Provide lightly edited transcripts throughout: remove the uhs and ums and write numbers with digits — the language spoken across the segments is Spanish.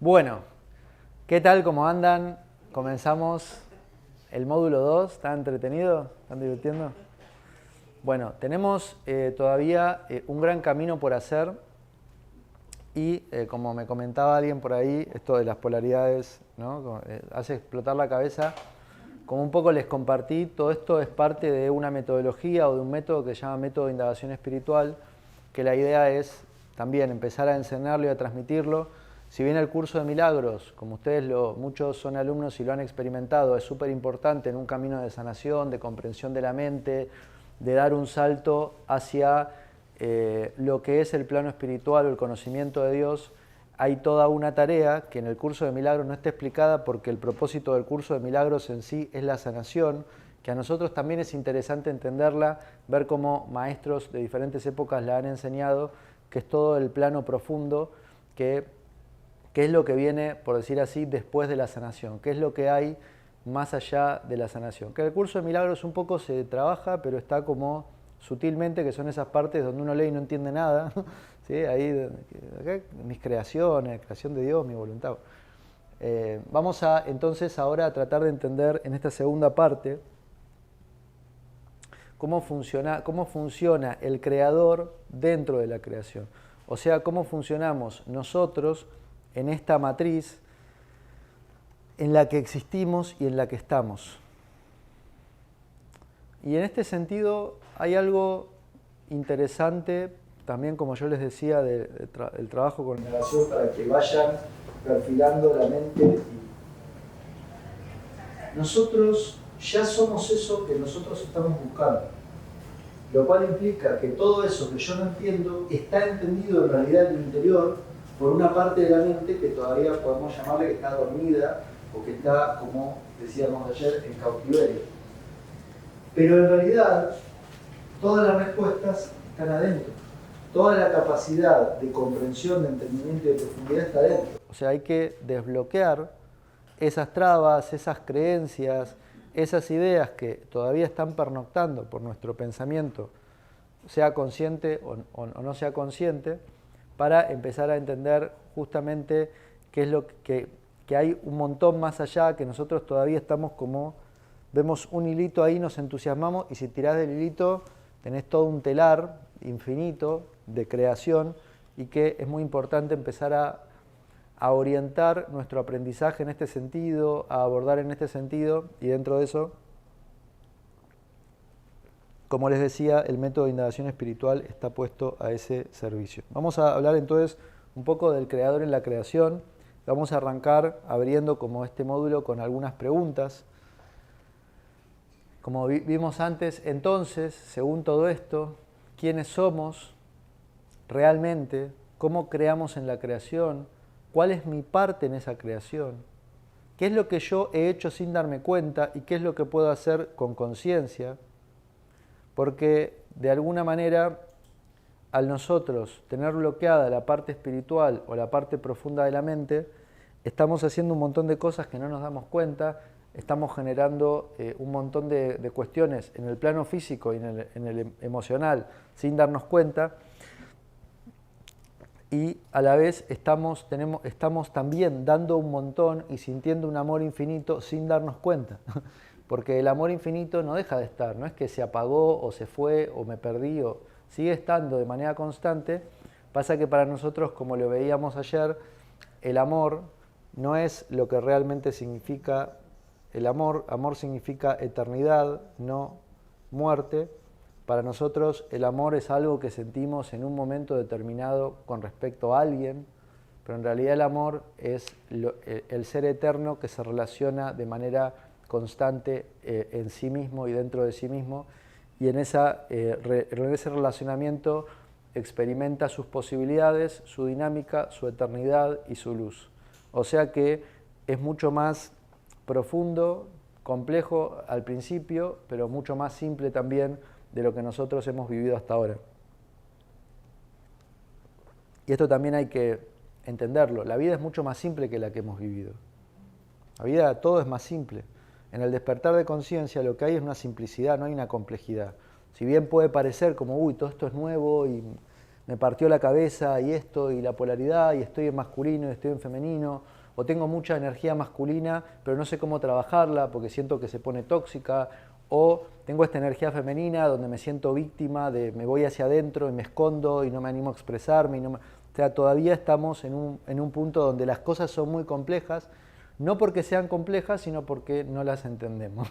Bueno, ¿qué tal? ¿Cómo andan? Comenzamos el módulo 2. ¿Están entretenidos? ¿Están divirtiendo? Bueno, tenemos todavía un gran camino por hacer y como me comentaba alguien por ahí, esto de las polaridades, ¿no? Hace explotar la cabeza. Como un poco les compartí, todo esto es parte de una metodología o de un método que se llama método de indagación espiritual, que la idea es también empezar a enseñarlo y a transmitirlo. Si bien el curso de milagros, como ustedes muchos son alumnos y lo han experimentado, es súper importante en un camino de sanación, de comprensión de la mente, de dar un salto hacia lo que es el plano espiritual o el conocimiento de Dios, hay toda una tarea que en el curso de milagros no está explicada porque el propósito del curso de milagros en sí es la sanación, que a nosotros también es interesante entenderla, ver cómo maestros de diferentes épocas la han enseñado, que es todo el plano profundo, que es lo que viene, por decir así, después de la sanación, qué es lo que hay más allá de la sanación. Que el curso de milagros un poco se trabaja, pero está como sutilmente, que son esas partes donde uno lee y no entiende nada, ¿sí? Ahí, acá, mis creaciones, creación de Dios, mi voluntad. Vamos a entonces ahora a tratar de entender en esta segunda parte cómo funciona el creador dentro de la creación. O sea, cómo funcionamos nosotros en esta matriz en la que existimos y en la que estamos. Y en este sentido hay algo interesante, también como yo les decía, del trabajo con indagación para que vayan perfilando la mente. Nosotros ya somos eso que nosotros estamos buscando, lo cual implica que todo eso que yo no entiendo está entendido en realidad en el interior por una parte de la mente que todavía podemos llamarle que está dormida o que está, como decíamos ayer, en cautiverio. Pero en realidad todas las respuestas están adentro. Toda la capacidad de comprensión, de entendimiento y de profundidad está adentro. O sea, hay que desbloquear esas trabas, esas creencias, esas ideas que todavía están pernoctando por nuestro pensamiento, sea consciente o no sea consciente, para empezar a entender justamente qué es lo que hay un montón más allá, que nosotros todavía estamos como, vemos un hilito ahí, nos entusiasmamos, y si tirás del hilito tenés todo un telar infinito de creación, y que es muy importante empezar a orientar nuestro aprendizaje en este sentido, a abordar en este sentido, y dentro de eso, como les decía, el método de indagación espiritual está puesto a ese servicio. Vamos a hablar entonces un poco del creador en la creación. Vamos a arrancar abriendo como este módulo con algunas preguntas. Como vimos antes, entonces, según todo esto, ¿quiénes somos realmente? ¿Cómo creamos en la creación? ¿Cuál es mi parte en esa creación? ¿Qué es lo que yo he hecho sin darme cuenta y qué es lo que puedo hacer con conciencia? Porque de alguna manera, al nosotros tener bloqueada la parte espiritual o la parte profunda de la mente, estamos haciendo un montón de cosas que no nos damos cuenta, estamos generando un montón de cuestiones en el plano físico y en el emocional sin darnos cuenta, y a la vez estamos también dando un montón y sintiendo un amor infinito sin darnos cuenta. Porque el amor infinito no deja de estar, no es que se apagó o se fue o me perdí, sigue estando de manera constante. Pasa que para nosotros, como lo veíamos ayer, el amor no es lo que realmente significa el amor. Amor significa eternidad, no muerte. Para nosotros el amor es algo que sentimos en un momento determinado con respecto a alguien, pero en realidad el amor es el ser eterno que se relaciona de manera constante en sí mismo y dentro de sí mismo, y en ese relacionamiento experimenta sus posibilidades, su dinámica, su eternidad y su luz. O sea que es mucho más profundo, complejo al principio, pero mucho más simple también de lo que nosotros hemos vivido hasta ahora. Y esto también hay que entenderlo. La vida es mucho más simple que la que hemos vivido. La vida, todo es más simple. En el despertar de conciencia lo que hay es una simplicidad, no hay una complejidad. Si bien puede parecer como, uy, todo esto es nuevo y me partió la cabeza y esto y la polaridad y estoy en masculino y estoy en femenino, o tengo mucha energía masculina pero no sé cómo trabajarla porque siento que se pone tóxica, o tengo esta energía femenina donde me siento víctima, me voy hacia adentro y me escondo y no me animo a expresarme. O sea, todavía estamos en un punto donde las cosas son muy complejas, no porque sean complejas, sino porque no las entendemos.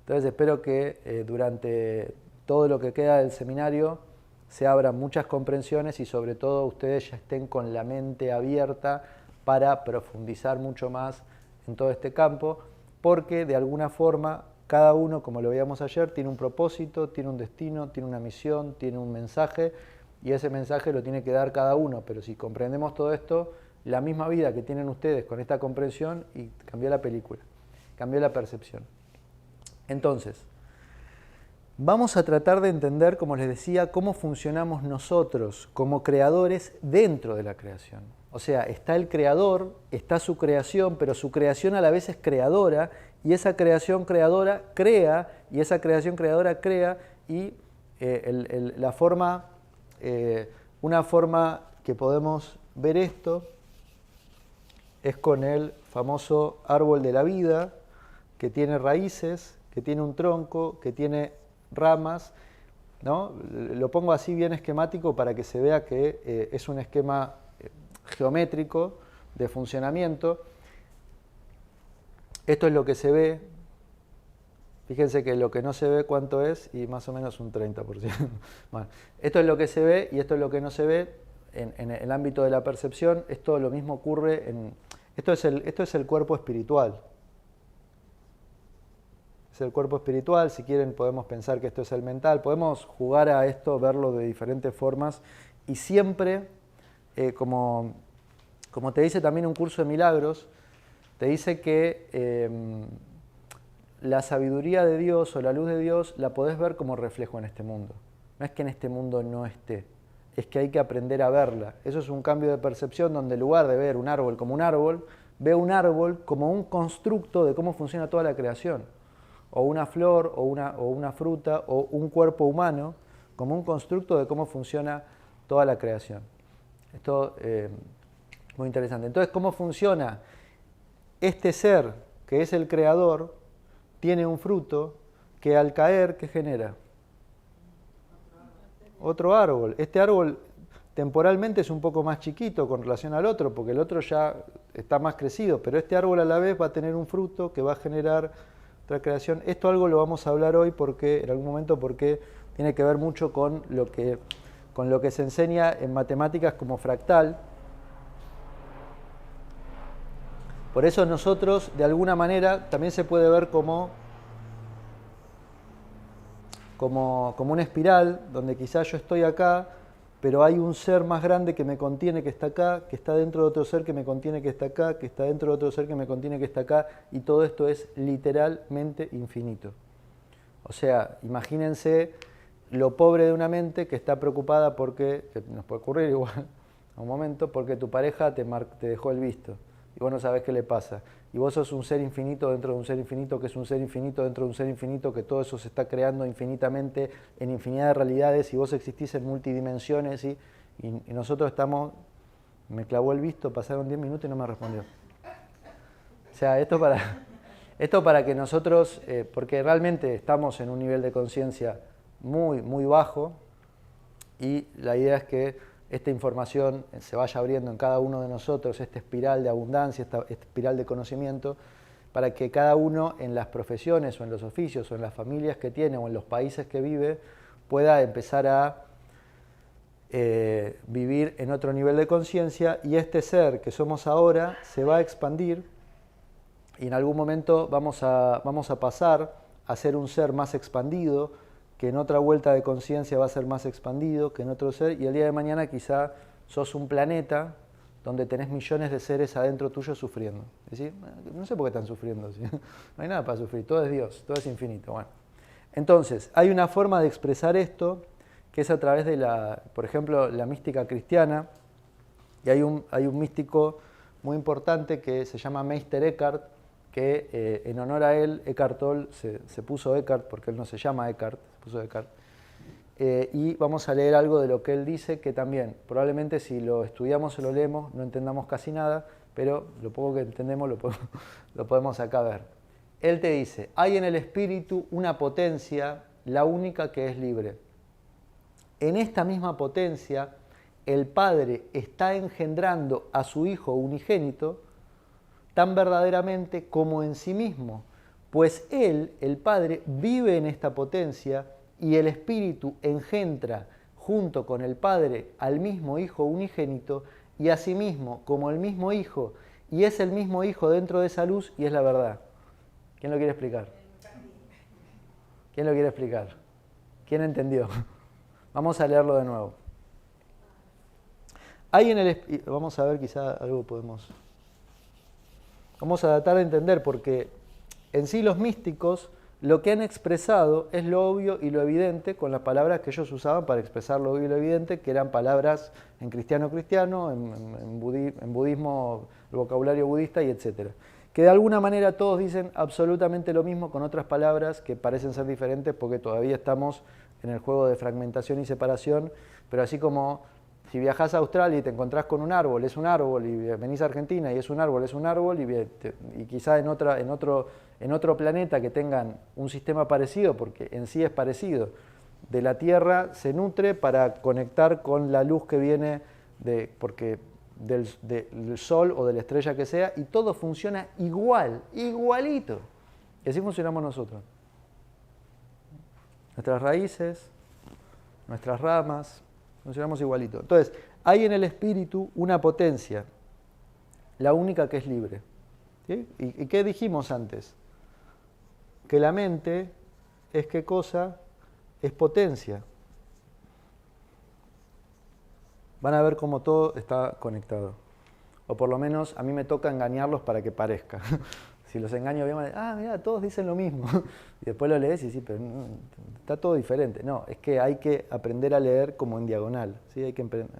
Entonces espero que durante todo lo que queda del seminario se abran muchas comprensiones y sobre todo ustedes ya estén con la mente abierta para profundizar mucho más en todo este campo, porque de alguna forma cada uno, como lo veíamos ayer, tiene un propósito, tiene un destino, tiene una misión, tiene un mensaje, y ese mensaje lo tiene que dar cada uno. Pero si comprendemos todo esto, la misma vida que tienen ustedes con esta comprensión, y cambió la película, cambió la percepción. Entonces, vamos a tratar de entender, como les decía, cómo funcionamos nosotros como creadores dentro de la creación. O sea, está el creador, está su creación, pero su creación a la vez es creadora, y esa creación creadora crea, y esa creación creadora crea, y una forma que podemos ver esto es con el famoso árbol de la vida, que tiene raíces, que tiene un tronco, que tiene ramas, ¿no? Lo pongo así bien esquemático para que se vea que es un esquema geométrico de funcionamiento. Esto es lo que se ve. Fíjense que lo que no se ve, ¿cuánto es? Y más o menos un 30%. Bueno, esto es lo que se ve y esto es lo que no se ve en el ámbito de la percepción. Esto lo mismo ocurre en... Esto es el cuerpo espiritual. Es el cuerpo espiritual. Si quieren podemos pensar que esto es el mental. Podemos jugar a esto, verlo de diferentes formas. Y siempre, como te dice también un curso de milagros, te dice que la sabiduría de Dios o la luz de Dios la podés ver como reflejo en este mundo. No es que en este mundo no esté, es que hay que aprender a verla. Eso es un cambio de percepción donde en lugar de ver un árbol como un árbol, ve un árbol como un constructo de cómo funciona toda la creación. O una flor, o una fruta, o un cuerpo humano, como un constructo de cómo funciona toda la creación. Esto es muy interesante. Entonces, ¿cómo funciona? Este ser, que es el creador, tiene un fruto que al caer, ¿qué genera? Otro árbol. Este árbol temporalmente es un poco más chiquito con relación al otro, porque el otro ya está más crecido, pero este árbol a la vez va a tener un fruto que va a generar otra creación. Esto algo lo vamos a hablar hoy en algún momento, porque tiene que ver mucho con lo que se enseña en matemáticas como fractal. Por eso nosotros, de alguna manera, también se puede ver como una espiral, donde quizás yo estoy acá, pero hay un ser más grande que me contiene, que está acá, que está dentro de otro ser que me contiene, que está acá, que está dentro de otro ser que me contiene, que está acá, y todo esto es literalmente infinito. O sea, imagínense lo pobre de una mente que está preocupada porque, que nos puede ocurrir igual a un momento, porque tu pareja te dejó el visto y vos no sabés qué le pasa. Y vos sos un ser infinito dentro de un ser infinito, que es un ser infinito dentro de un ser infinito, que todo eso se está creando infinitamente en infinidad de realidades, y vos existís en multidimensiones, y nosotros estamos... Me clavó el visto, pasaron 10 minutos y no me respondió. O sea, esto para que nosotros, porque realmente estamos en un nivel de conciencia muy, muy bajo, y la idea es que esta información se vaya abriendo en cada uno de nosotros, esta espiral de abundancia, esta espiral de conocimiento, para que cada uno en las profesiones o en los oficios o en las familias que tiene o en los países que vive pueda empezar a vivir en otro nivel de conciencia, y este ser que somos ahora se va a expandir, y en algún momento vamos a pasar a ser un ser más expandido, que en otra vuelta de conciencia va a ser más expandido que en otro ser, y el día de mañana quizá sos un planeta donde tenés millones de seres adentro tuyo sufriendo. Es decir, no sé por qué están sufriendo, ¿sí? No hay nada para sufrir, todo es Dios, todo es infinito. Bueno, entonces, hay una forma de expresar esto, que es a través de por ejemplo, la mística cristiana, y hay un místico muy importante que se llama Meister Eckhart, que en honor a él, Eckhart Tolle se puso Eckhart, porque él no se llama Eckhart, se puso Eckhart. y vamos a leer algo de lo que él dice, que también probablemente si lo estudiamos o lo leemos no entendamos casi nada, pero lo poco que entendemos lo podemos acá ver. Él te dice, hay en el espíritu una potencia, la única que es libre. En esta misma potencia, el Padre está engendrando a su Hijo unigénito tan verdaderamente como en sí mismo, pues Él, el Padre, vive en esta potencia y el Espíritu engendra junto con el Padre al mismo Hijo unigénito y asimismo como el mismo Hijo, y es el mismo Hijo dentro de esa luz y es la verdad. ¿Quién lo quiere explicar? ¿Quién lo quiere explicar? ¿Quién entendió? Vamos a leerlo de nuevo. Hay en el, vamos a ver, quizá algo podemos... Vamos a tratar de entender, porque en sí los místicos lo que han expresado es lo obvio y lo evidente con las palabras que ellos usaban para expresar lo obvio y lo evidente, que eran palabras en cristiano, en budismo, el vocabulario budista y etc. Que de alguna manera todos dicen absolutamente lo mismo con otras palabras que parecen ser diferentes porque todavía estamos en el juego de fragmentación y separación, pero así como si viajás a Australia y te encontrás con un árbol, es un árbol, y venís a Argentina y es un árbol, y quizá en otro planeta que tengan un sistema parecido, porque en sí es parecido, de la Tierra se nutre para conectar con la luz que viene del Sol o de la estrella que sea, y todo funciona igual, igualito. Y así funcionamos nosotros. Nuestras raíces, nuestras ramas, funcionamos igualito. Entonces, hay en el espíritu una potencia, la única que es libre. ¿Sí? ¿Y qué dijimos antes? Que la mente es ¿qué cosa? Es potencia. Van a ver cómo todo está conectado. O por lo menos a mí me toca engañarlos para que parezca. Si los engaño bien, mira, todos dicen lo mismo. Y después lo lees y sí, pero está todo diferente. No, es que hay que aprender a leer como en diagonal. ¿Sí? Hay que aprender.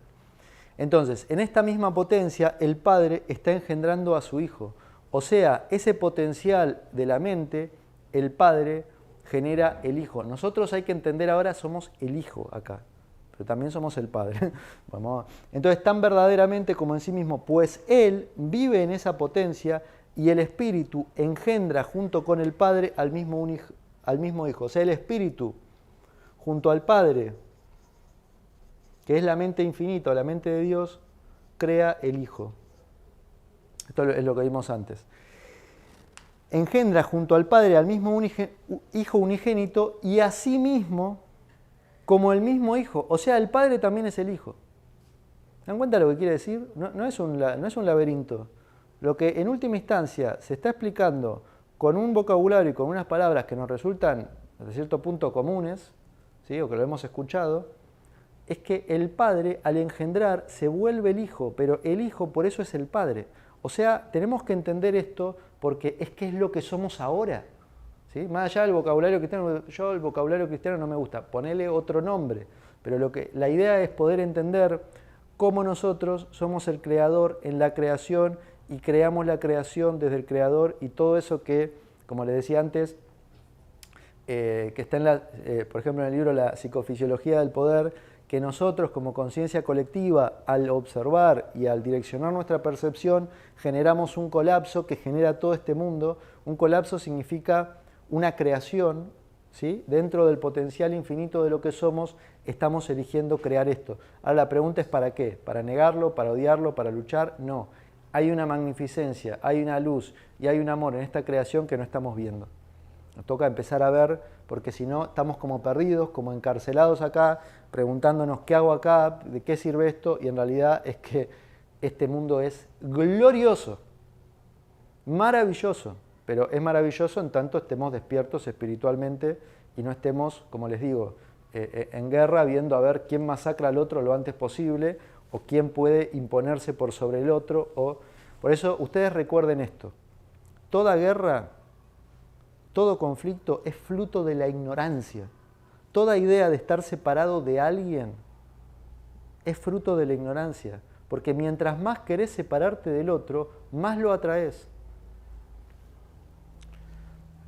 Entonces, en esta misma potencia, el Padre está engendrando a su Hijo. O sea, ese potencial de la mente, el Padre genera el Hijo. Nosotros hay que entender ahora, somos el Hijo acá, pero también somos el Padre. Entonces, tan verdaderamente como en sí mismo, pues Él vive en esa potencia y el Espíritu engendra junto con el Padre al mismo Hijo. O sea, el Espíritu junto al Padre, que es la mente infinita, la mente de Dios, crea el Hijo. Esto es lo que vimos antes. Engendra junto al Padre al mismo Hijo unigénito y asimismo como el mismo Hijo. O sea, el Padre también es el Hijo. ¿Se dan cuenta de lo que quiere decir? No es un laberinto. Lo que en última instancia se está explicando con un vocabulario y con unas palabras que nos resultan, hasta cierto punto, comunes, ¿sí? O que lo hemos escuchado, es que el Padre, al engendrar, se vuelve el Hijo, pero el Hijo por eso es el Padre. O sea, tenemos que entender esto porque es que es lo que somos ahora. ¿Sí? Más allá del vocabulario cristiano, yo el vocabulario cristiano no me gusta, ponele otro nombre, pero la idea es poder entender cómo nosotros somos el creador en la creación y creamos la creación desde el creador y todo eso que, como les decía antes, que está por ejemplo en el libro La psicofisiología del poder, que nosotros como conciencia colectiva, al observar y al direccionar nuestra percepción, generamos un colapso que genera todo este mundo. Un colapso significa una creación, ¿sí? Dentro del potencial infinito de lo que somos, estamos eligiendo crear esto. Ahora la pregunta es ¿para qué? ¿Para negarlo? ¿Para odiarlo? ¿Para luchar? No. Hay una magnificencia, hay una luz y hay un amor en esta creación que no estamos viendo. Nos toca empezar a ver, porque si no estamos como perdidos, como encarcelados acá, preguntándonos qué hago acá, de qué sirve esto, y en realidad es que este mundo es glorioso, maravilloso, pero es maravilloso en tanto estemos despiertos espiritualmente y no estemos, como les digo, en guerra viendo a ver quién masacra al otro lo antes posible o quién puede imponerse por sobre el otro. Por eso ustedes recuerden esto, toda guerra, todo conflicto es fruto de la ignorancia. Toda idea de estar separado de alguien es fruto de la ignorancia, porque mientras más querés separarte del otro, más lo atraes.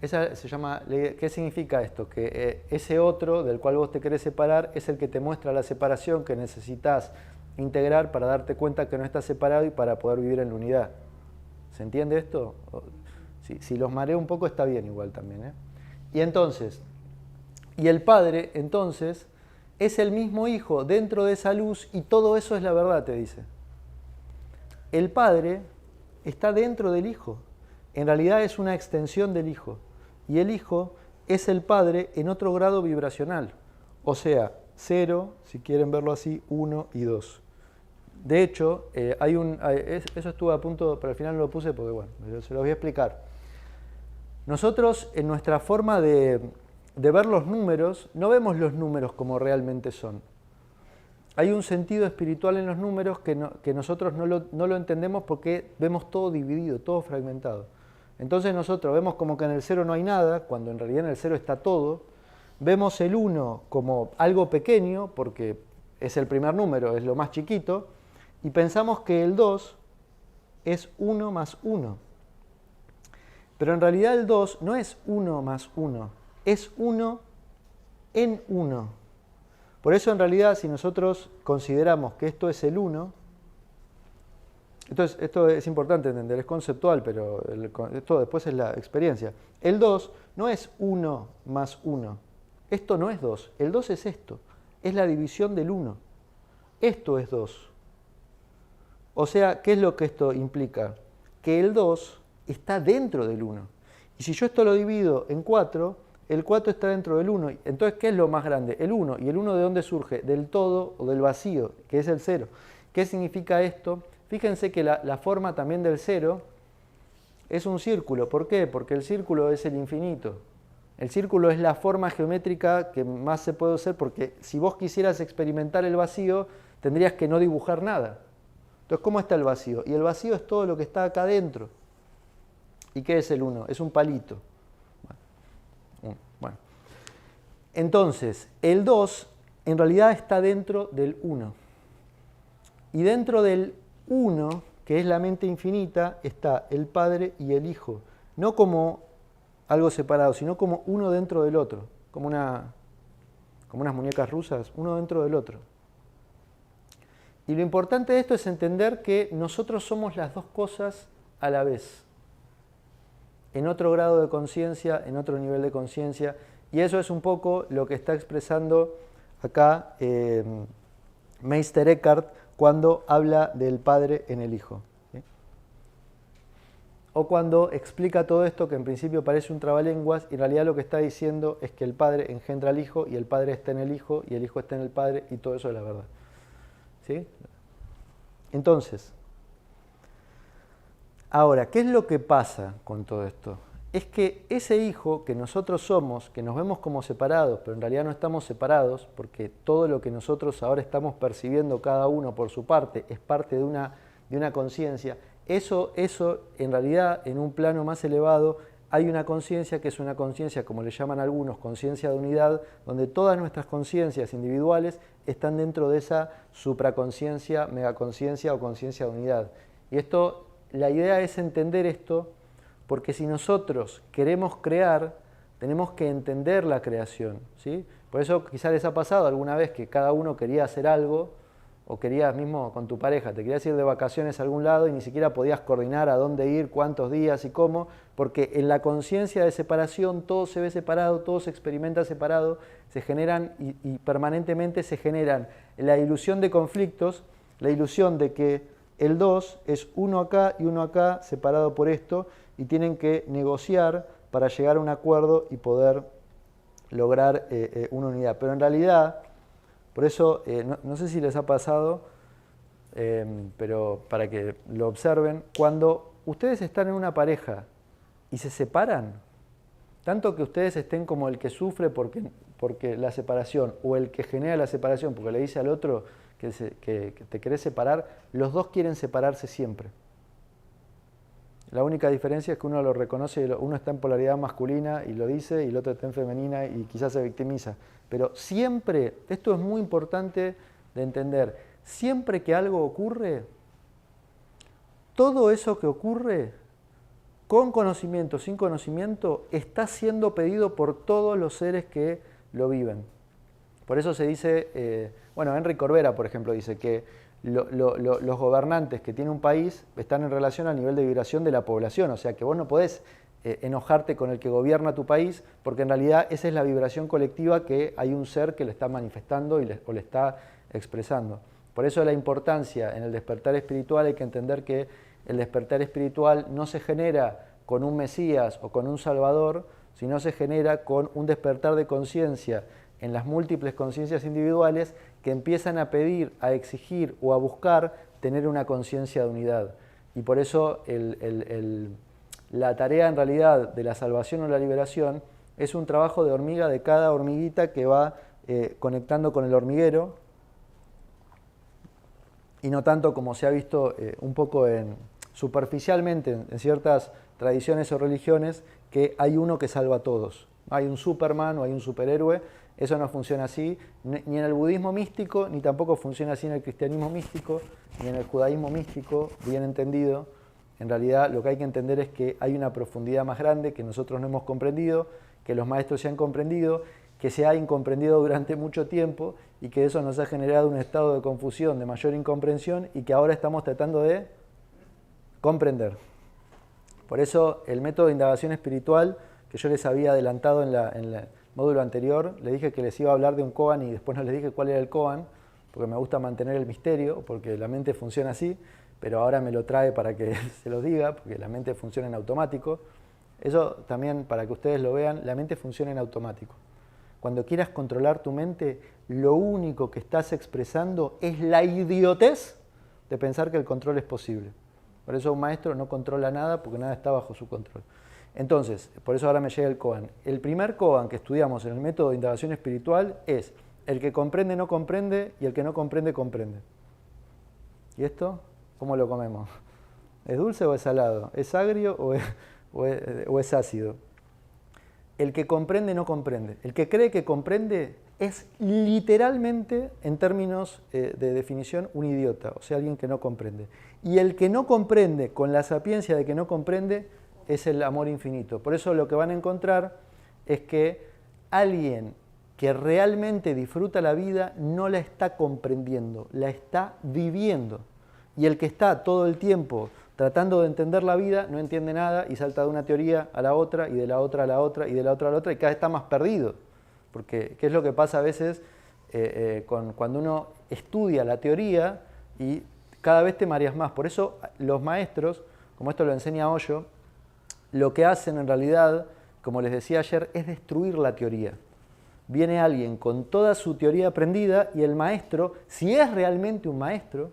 Esa se llama, ¿qué significa esto? Que ese otro del cual vos te querés separar es el que te muestra la separación que necesitas integrar para darte cuenta que no estás separado y para poder vivir en la unidad. ¿Se entiende esto? Si los mareo un poco está bien igual también, ¿eh? Y entonces, y el Padre entonces es el mismo Hijo dentro de esa luz y todo eso es la verdad, te dice. El Padre está dentro del Hijo. En realidad es una extensión del Hijo. Y el Hijo es el Padre en otro grado vibracional. O sea, 0, si quieren verlo así, 1 y 2. De hecho, eso estuve a punto, pero al final no lo puse porque, bueno, se los voy a explicar. Nosotros, en nuestra forma de ver los números, no vemos los números como realmente son. Hay un sentido espiritual en los números que nosotros no lo entendemos porque vemos todo dividido, todo fragmentado. Entonces nosotros vemos como que en el 0 no hay nada, cuando en realidad en el 0 está todo. Vemos el 1 como algo pequeño, porque es el primer número, es lo más chiquito, y pensamos que el 2 es 1 más 1. Pero en realidad el 2 no es 1 más 1, es 1 en 1. Por eso en realidad si nosotros consideramos que esto es el 1, entonces esto es importante entender, es conceptual, pero esto después es la experiencia. El 2 no es 1 más 1, esto no es 2, el 2 es esto, es la división del 1, esto es 2. O sea, ¿qué es lo que esto implica? Que el 2 está dentro del 1. Y si yo esto lo divido en 4, el 4 está dentro del 1. Entonces, ¿qué es lo más grande? El 1. ¿Y el 1 de dónde surge? Del todo o del vacío, que es el 0. ¿Qué significa esto? Fíjense que la forma también del 0 es un círculo. ¿Por qué? Porque el círculo es el infinito. El círculo es la forma geométrica que más se puede hacer porque si vos quisieras experimentar el vacío, tendrías que no dibujar nada. Entonces, ¿cómo está el vacío? Y el vacío es todo lo que está acá adentro. ¿Y qué es el 1? Es un palito. Bueno. Entonces, el 2 en realidad está dentro del 1. Y dentro del 1, que es la mente infinita, está el Padre y el Hijo. No como algo separado, sino como uno dentro del otro. Como unas muñecas rusas, uno dentro del otro. Y lo importante de esto es entender que nosotros somos las dos cosas a la vez. En otro grado de conciencia, en otro nivel de conciencia. Y eso es un poco lo que está expresando acá Meister Eckhart cuando habla del Padre en el Hijo. ¿Sí? O cuando explica todo esto que en principio parece un trabalenguas y en realidad lo que está diciendo es que el Padre engendra al Hijo y el Padre está en el Hijo y el Hijo está en el Padre y todo eso es la verdad. ¿Sí? Entonces, ahora, ¿qué es lo que pasa con todo esto? Es que ese Hijo que nosotros somos, que nos vemos como separados, pero en realidad no estamos separados, porque todo lo que nosotros ahora estamos percibiendo cada uno por su parte es parte de una conciencia, eso en realidad en un plano más elevado hay una conciencia que es una conciencia, como le llaman algunos, conciencia de unidad, donde todas nuestras conciencias individuales están dentro de esa supraconciencia, megaconciencia o conciencia de unidad. Y esto, la idea es entender esto, porque si nosotros queremos crear, tenemos que entender la creación, ¿sí? Por eso quizás les ha pasado alguna vez que cada uno quería hacer algo, o querías mismo con tu pareja, te querías ir de vacaciones a algún lado y ni siquiera podías coordinar a dónde ir, cuántos días y cómo, porque en la conciencia de separación todo se ve separado, todo se experimenta separado, se generan y permanentemente se generan la ilusión de conflictos, la ilusión de que el 2 es uno acá y uno acá separado por esto y tienen que negociar para llegar a un acuerdo y poder lograr una unidad. Pero en realidad, por eso, no sé si les ha pasado, pero para que lo observen, cuando ustedes están en una pareja y se separan, tanto que ustedes estén como el que sufre porque la separación o el que genera la separación porque le dice al otro que te querés separar, los dos quieren separarse siempre. La única diferencia es que uno lo reconoce, uno está en polaridad masculina y lo dice, y el otro está en femenina y quizás se victimiza. Pero siempre, esto es muy importante de entender, siempre que algo ocurre, todo eso que ocurre con conocimiento, sin conocimiento, está siendo pedido por todos los seres que lo viven. Por eso se dice, bueno, Henry Corbera, por ejemplo, dice que los gobernantes que tiene un país están en relación al nivel de vibración de la población, o sea que vos no podés enojarte con el que gobierna tu país, porque en realidad esa es la vibración colectiva que hay un ser que le está manifestando o le está expresando. Por eso la importancia en el despertar espiritual, hay que entender que el despertar espiritual no se genera con un Mesías o con un Salvador, sino se genera con un despertar de conciencia en las múltiples conciencias individuales que empiezan a pedir, a exigir o a buscar tener una conciencia de unidad. Y por eso la tarea en realidad de la salvación o la liberación es un trabajo de hormiga de cada hormiguita que va conectando con el hormiguero, y no tanto como se ha visto un poco superficialmente en ciertas tradiciones o religiones, que hay uno que salva a todos. Hay un Superman o hay un superhéroe. Eso no funciona así, ni en el budismo místico, ni tampoco funciona así en el cristianismo místico, ni en el judaísmo místico, bien entendido. En realidad lo que hay que entender es que hay una profundidad más grande que nosotros no hemos comprendido, que los maestros se han comprendido, que se ha incomprendido durante mucho tiempo y que eso nos ha generado un estado de confusión, de mayor incomprensión y que ahora estamos tratando de comprender. Por eso el método de indagación espiritual que yo les había adelantado en el módulo anterior, les dije que les iba a hablar de un koan y después no les dije cuál era el koan, porque me gusta mantener el misterio, porque la mente funciona así, pero ahora me lo trae para que se los diga, porque la mente funciona en automático. Eso también, para que ustedes lo vean, la mente funciona en automático. Cuando quieras controlar tu mente, lo único que estás expresando es la idiotez de pensar que el control es posible. Por eso un maestro no controla nada, porque nada está bajo su control. Entonces, por eso ahora me llega el koan. El primer koan que estudiamos en el método de indagación espiritual es: el que comprende no comprende y el que no comprende comprende. ¿Y esto cómo lo comemos? ¿Es dulce o es salado? ¿Es agrio o es ácido? El que comprende no comprende. El que cree que comprende es literalmente, en términos de definición, un idiota, o sea, alguien que no comprende. Y el que no comprende, con la sapiencia de que no comprende, es el amor infinito. Por eso lo que van a encontrar es que alguien que realmente disfruta la vida no la está comprendiendo, la está viviendo. Y el que está todo el tiempo tratando de entender la vida no entiende nada y salta de una teoría a la otra y de la otra a la otra y de la otra a la otra y cada vez está más perdido. Porque ¿qué es lo que pasa a veces cuando uno estudia la teoría y cada vez te mareas más? Por eso los maestros, como esto lo enseña Hoyo, lo que hacen en realidad, como les decía ayer, es destruir la teoría. Viene alguien con toda su teoría aprendida y el maestro, si es realmente un maestro,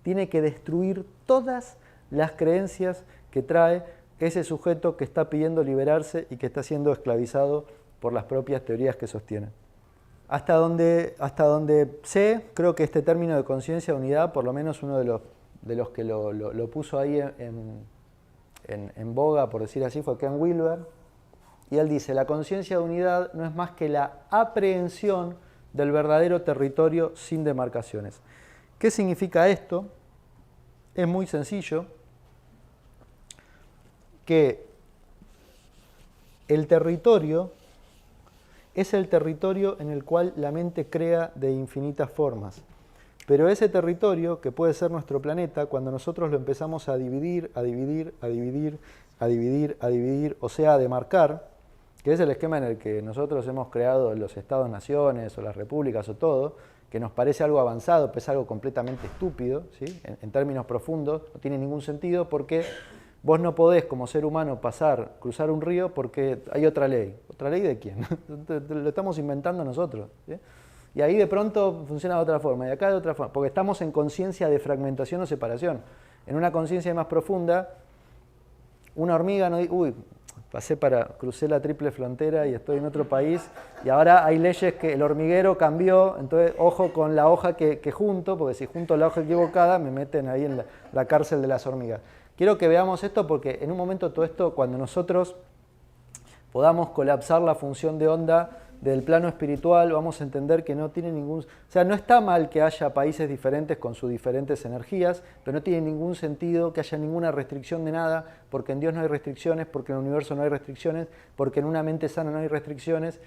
tiene que destruir todas las creencias que trae ese sujeto que está pidiendo liberarse y que está siendo esclavizado por las propias teorías que sostiene. Hasta donde sé, creo que este término de conciencia de unidad, por lo menos uno de los que lo puso ahí en boga, por decir así, fue Ken Wilber, y él dice: la conciencia de unidad no es más que la aprehensión del verdadero territorio sin demarcaciones. ¿Qué significa esto? Es muy sencillo, que el territorio es el territorio en el cual la mente crea de infinitas formas. Pero ese territorio, que puede ser nuestro planeta, cuando nosotros lo empezamos a dividir, o sea, a demarcar, que es el esquema en el que nosotros hemos creado los estados-naciones o las repúblicas o todo, que nos parece algo avanzado, pero es algo completamente estúpido, ¿sí? En términos profundos, no tiene ningún sentido, porque vos no podés como ser humano cruzar un río porque hay otra ley. ¿Otra ley de quién? Lo estamos inventando nosotros, ¿sí? Y ahí de pronto funciona de otra forma, y acá de otra forma, porque estamos en conciencia de fragmentación o separación. En una conciencia más profunda, una hormiga no dice: uy, crucé la triple frontera y estoy en otro país, y ahora hay leyes que el hormiguero cambió, entonces ojo con la hoja que junto, porque si junto la hoja equivocada me meten ahí en la cárcel de las hormigas. Quiero que veamos esto porque en un momento todo esto, cuando nosotros podamos colapsar la función de onda del plano espiritual, vamos a entender que no tiene ningún... O sea, no está mal que haya países diferentes con sus diferentes energías, pero no tiene ningún sentido que haya ninguna restricción de nada, porque en Dios no hay restricciones, porque en el universo no hay restricciones, porque en una mente sana no hay restricciones,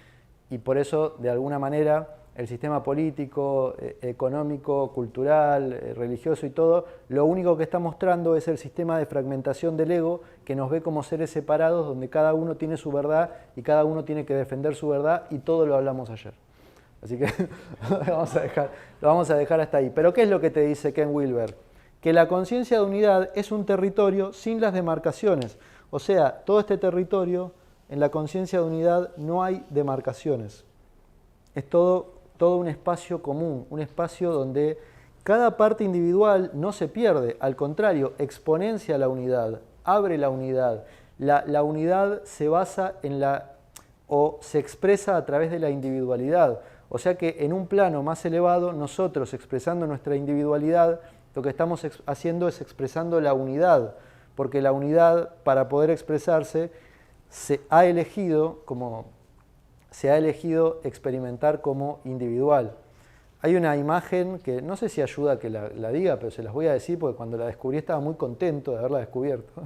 y por eso, de alguna manera, el sistema político, económico, cultural, religioso y todo, lo único que está mostrando es el sistema de fragmentación del ego que nos ve como seres separados donde cada uno tiene su verdad y cada uno tiene que defender su verdad y todo lo hablamos ayer. Así que lo vamos a dejar hasta ahí. Pero ¿qué es lo que te dice Ken Wilber? Que la conciencia de unidad es un territorio sin las demarcaciones. O sea, todo este territorio, en la conciencia de unidad no hay demarcaciones. Es todo un espacio común, un espacio donde cada parte individual no se pierde, al contrario, exponencia la unidad, abre la unidad. La unidad se basa o se expresa a través de la individualidad. O sea que en un plano más elevado, nosotros expresando nuestra individualidad, lo que estamos haciendo es expresando la unidad, porque la unidad, para poder expresarse, se ha elegido experimentar como individual. Hay una imagen que no sé si ayuda a que la diga, pero se las voy a decir porque cuando la descubrí estaba muy contento de haberla descubierto.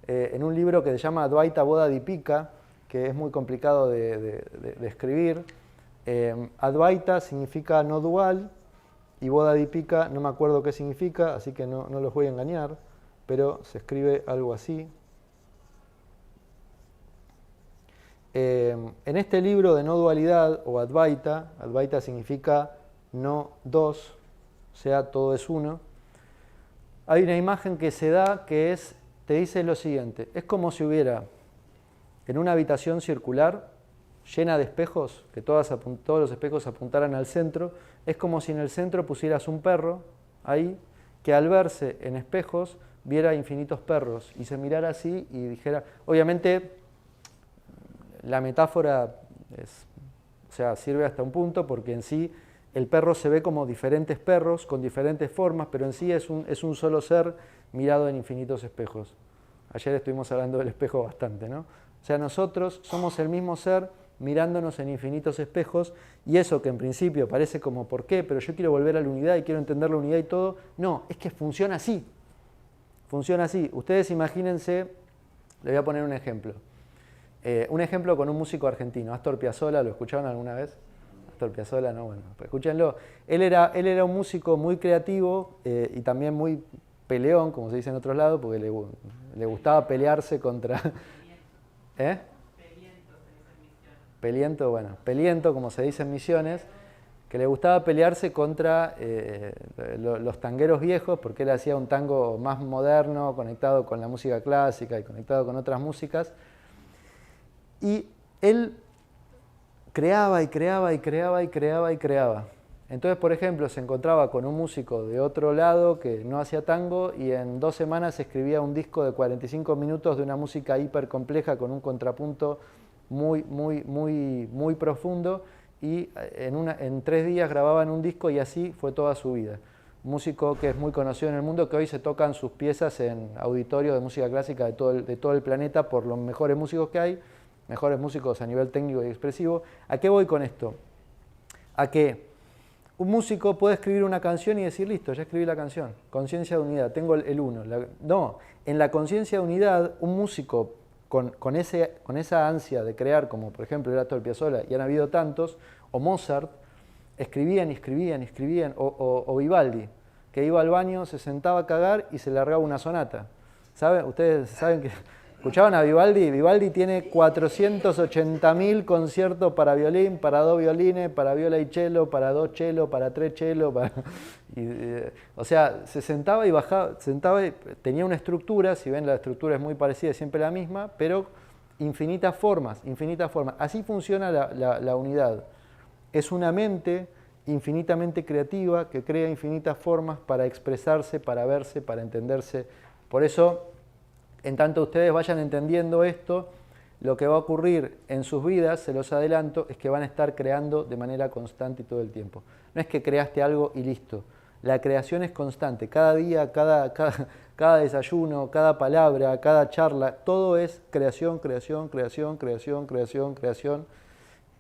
En un libro que se llama Advaita Bodhidipika, que es muy complicado de escribir. Advaita significa no dual y Bodhidipika no me acuerdo qué significa, así que no los voy a engañar, pero se escribe algo así. En este libro de no dualidad o Advaita, Advaita significa no dos, o sea, todo es uno, hay una imagen que se da que te dice lo siguiente, es como si hubiera en una habitación circular llena de espejos, que todos los espejos apuntaran al centro, es como si en el centro pusieras un perro ahí, que al verse en espejos viera infinitos perros y se mirara así y dijera, obviamente, la metáfora sirve hasta un punto porque en sí el perro se ve como diferentes perros con diferentes formas, pero en sí es un solo ser mirado en infinitos espejos. Ayer estuvimos hablando del espejo bastante, ¿no? O sea, nosotros somos el mismo ser mirándonos en infinitos espejos y eso que en principio parece como ¿por qué? Pero yo quiero volver a la unidad y quiero entender la unidad y todo. No, es que funciona así. Funciona así. Ustedes imagínense, les voy a poner un ejemplo. Un ejemplo con un músico argentino, Astor Piazzolla, ¿lo escucharon alguna vez? Astor Piazzolla, no, bueno, pues escúchenlo. Él era un músico muy creativo y también muy peleón, como se dice en otros lados, porque le gustaba pelearse contra... ¿Eh? Peliento, bueno, peliento, como se dice en Misiones, que le gustaba pelearse contra los tangueros viejos, porque él hacía un tango más moderno, conectado con la música clásica y conectado con otras músicas. Y él creaba y creaba y creaba y creaba y creaba. Entonces, por ejemplo, se encontraba con un músico de otro lado que no hacía tango y en 2 semanas escribía un disco de 45 minutos de una música hiper compleja con un contrapunto muy profundo y en 3 días grababan un disco y así fue toda su vida. Un músico que es muy conocido en el mundo, que hoy se tocan sus piezas en auditorios de música clásica de todo el planeta por los mejores músicos que hay, mejores músicos a nivel técnico y expresivo. ¿A qué voy con esto? A que un músico puede escribir una canción y decir, listo, ya escribí la canción, conciencia de unidad, tengo el uno. No, en la conciencia de unidad, un músico con esa ansia de crear, como por ejemplo era Astor Piazzolla, y han habido tantos, o Mozart, escribían, o Vivaldi, que iba al baño, se sentaba a cagar y se largaba una sonata. ¿Saben? Ustedes saben que... ¿Escuchaban a Vivaldi? Vivaldi tiene 480.000 conciertos para violín, para 2 violines, para viola y cello, para 2 cello, para 3 cello. O sea, se sentaba y bajaba, tenía una estructura, si ven la estructura es muy parecida, siempre la misma, pero infinitas formas. Así funciona la unidad. Es una mente infinitamente creativa que crea infinitas formas para expresarse, para verse, para entenderse. Por eso, en tanto ustedes vayan entendiendo esto, lo que va a ocurrir en sus vidas, se los adelanto, es que van a estar creando de manera constante y todo el tiempo. No es que creaste algo y listo. La creación es constante. Cada día, cada desayuno, cada palabra, cada charla, todo es creación.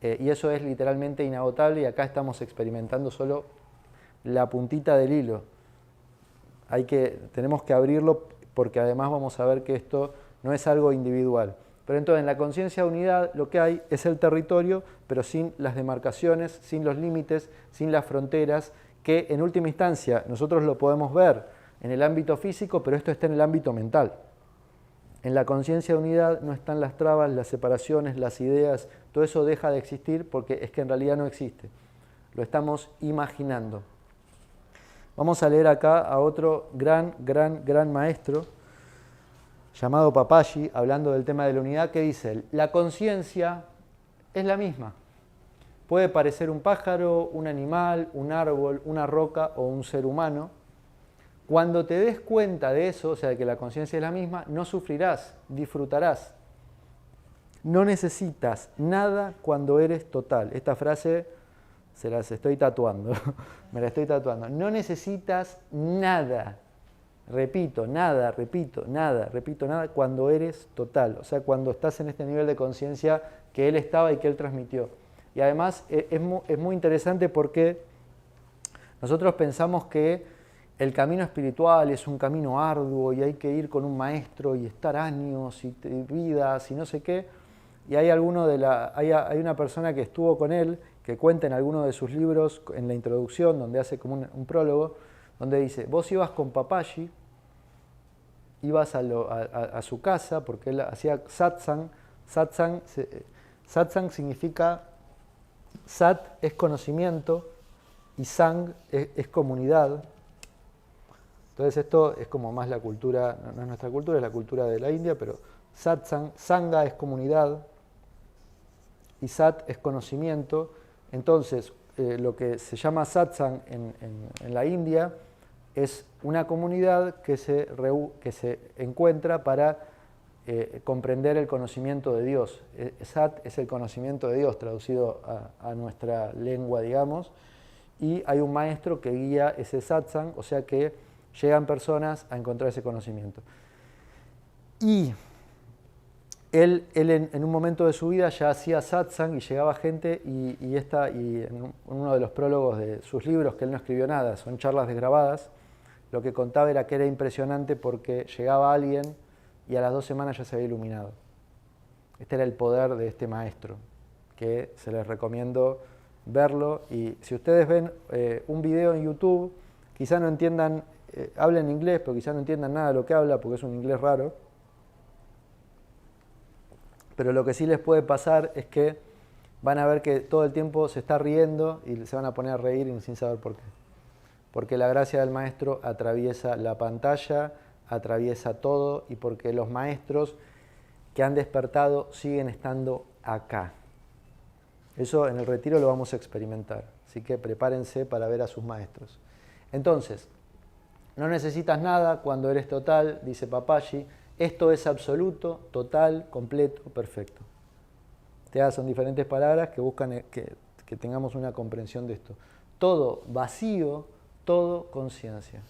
y eso es literalmente inagotable y acá estamos experimentando solo la puntita del hilo. Tenemos que abrirlo porque además vamos a ver que esto no es algo individual. Pero entonces en la conciencia de unidad lo que hay es el territorio, pero sin las demarcaciones, sin los límites, sin las fronteras, que en última instancia nosotros lo podemos ver en el ámbito físico, pero esto está en el ámbito mental. En la conciencia de unidad no están las trabas, las separaciones, las ideas, todo eso deja de existir porque es que en realidad no existe. Lo estamos imaginando. Vamos a leer acá a otro gran maestro llamado Papaji, hablando del tema de la unidad, que dice: la conciencia es la misma. Puede parecer un pájaro, un animal, un árbol, una roca o un ser humano. Cuando te des cuenta de eso, o sea, de que la conciencia es la misma, no sufrirás, disfrutarás. No necesitas nada cuando eres total. Esta frase se las estoy tatuando, me la estoy tatuando. No necesitas nada. Repito, nada cuando eres total. O sea, cuando estás en este nivel de conciencia que él estaba y que él transmitió. Y además es muy interesante porque nosotros pensamos que el camino espiritual es un camino arduo y hay que ir con un maestro y estar años y vidas y no sé qué. Y hay una persona que estuvo con él, que cuenta en alguno de sus libros, en la introducción, donde hace como un prólogo, donde dice: vos ibas con Papaji, ibas a su casa, porque él hacía satsang. Satsang significa, sat es conocimiento y sang es comunidad. Entonces esto es como más la cultura, no es nuestra cultura, es la cultura de la India, pero satsang, sangha es comunidad y sat es conocimiento. Entonces lo que se llama satsang en la India es una comunidad que se encuentra para comprender el conocimiento de Dios. Sat es el conocimiento de Dios, traducido a nuestra lengua, digamos, y hay un maestro que guía ese satsang, o sea que llegan personas a encontrar ese conocimiento. Y él en un momento de su vida ya hacía satsang y llegaba gente y en uno de los prólogos de sus libros, que él no escribió nada, son charlas desgrabadas, lo que contaba era que era impresionante porque llegaba alguien y a las 2 semanas ya se había iluminado. Este era el poder de este maestro, que se les recomiendo verlo. Y si ustedes ven un video en YouTube, quizá no entiendan, hablen inglés, pero quizá no entiendan nada de lo que habla porque es un inglés raro. Pero lo que sí les puede pasar es que van a ver que todo el tiempo se está riendo y se van a poner a reír sin saber por qué. Porque la gracia del maestro atraviesa la pantalla, atraviesa todo, y porque los maestros que han despertado siguen estando acá. Eso en el retiro lo vamos a experimentar, así que prepárense para ver a sus maestros. Entonces, no necesitas nada cuando eres total, dice Papaji. Esto es absoluto, total, completo, perfecto. Son diferentes palabras que buscan que tengamos una comprensión de esto. Todo vacío, todo conciencia.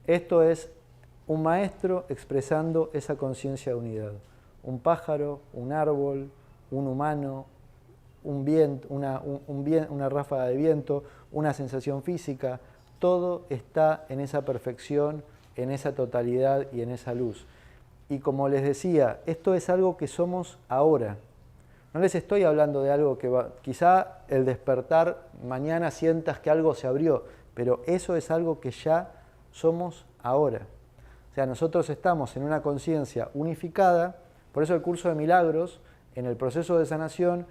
Esto es un maestro expresando esa conciencia de unidad. Un pájaro, un árbol, un humano, un viento, una ráfaga de viento, una sensación física, todo está en esa perfección, en esa totalidad y en esa luz. Y como les decía, esto es algo que somos ahora. No les estoy hablando de algo que quizá el despertar mañana sientas que algo se abrió, pero eso es algo que ya somos ahora. O sea, nosotros estamos en una conciencia unificada, por eso el curso de milagros, en el proceso de sanación,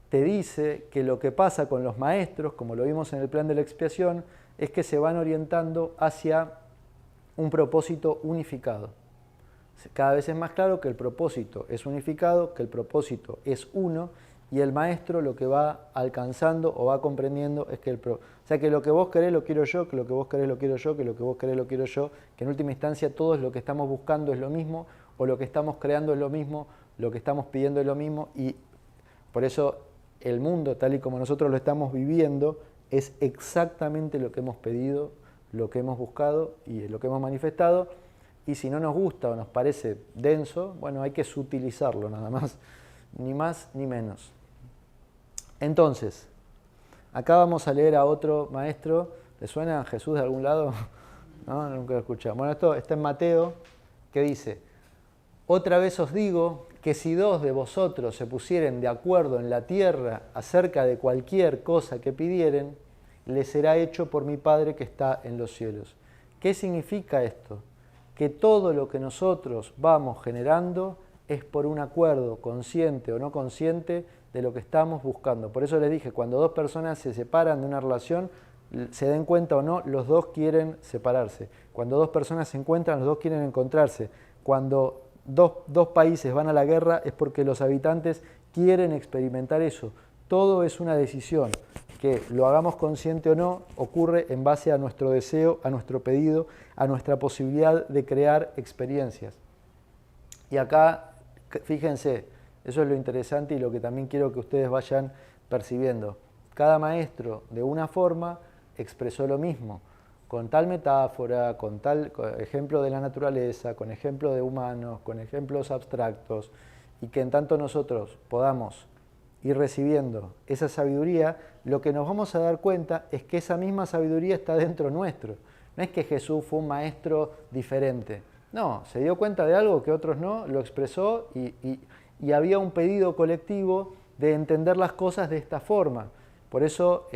te dice que lo que pasa con los maestros, como lo vimos en el plan de la expiación, es que se van orientando hacia un propósito unificado. Cada vez es más claro que el propósito es unificado, que el propósito es uno, y el maestro lo que va alcanzando o va comprendiendo es que o sea, que lo que vos querés lo quiero yo, que lo que vos querés lo quiero yo, que lo que vos querés lo quiero yo, que en última instancia todo lo que estamos buscando es lo mismo, o lo que estamos creando es lo mismo, lo que estamos pidiendo es lo mismo, y por eso el mundo, tal y como nosotros lo estamos viviendo, es exactamente lo que hemos pedido, lo que hemos buscado y lo que hemos manifestado. Y si no nos gusta o nos parece denso, bueno, hay que sutilizarlo nada más, ni más ni menos. Entonces, acá vamos a leer a otro maestro. ¿Le suena a Jesús de algún lado? No, nunca lo he escuchado. Bueno, esto está en Mateo, que dice: otra vez os digo que si dos de vosotros se pusieren de acuerdo en la tierra acerca de cualquier cosa que pidieren, les será hecho por mi Padre que está en los cielos. ¿Qué significa esto? Que todo lo que nosotros vamos generando es por un acuerdo consciente o no consciente de lo que estamos buscando. Por eso les dije, cuando dos personas se separan de una relación, se den cuenta o no, los dos quieren separarse. Cuando dos personas se encuentran, los dos quieren encontrarse. Cuando dos países van a la guerra es porque los habitantes quieren experimentar eso. Todo es una decisión. Que lo hagamos consciente o no, ocurre en base a nuestro deseo, a nuestro pedido, a nuestra posibilidad de crear experiencias. Y acá, fíjense, eso es lo interesante y lo que también quiero que ustedes vayan percibiendo. Cada maestro, de una forma, expresó lo mismo, con tal metáfora, con tal ejemplo de la naturaleza, con ejemplo de humanos, con ejemplos abstractos, y que en tanto nosotros podamos ir recibiendo esa sabiduría, lo que nos vamos a dar cuenta es que esa misma sabiduría está dentro nuestro. No es que Jesús fue un maestro diferente. No, se dio cuenta de algo que otros no, lo expresó y había un pedido colectivo de entender las cosas de esta forma. Por eso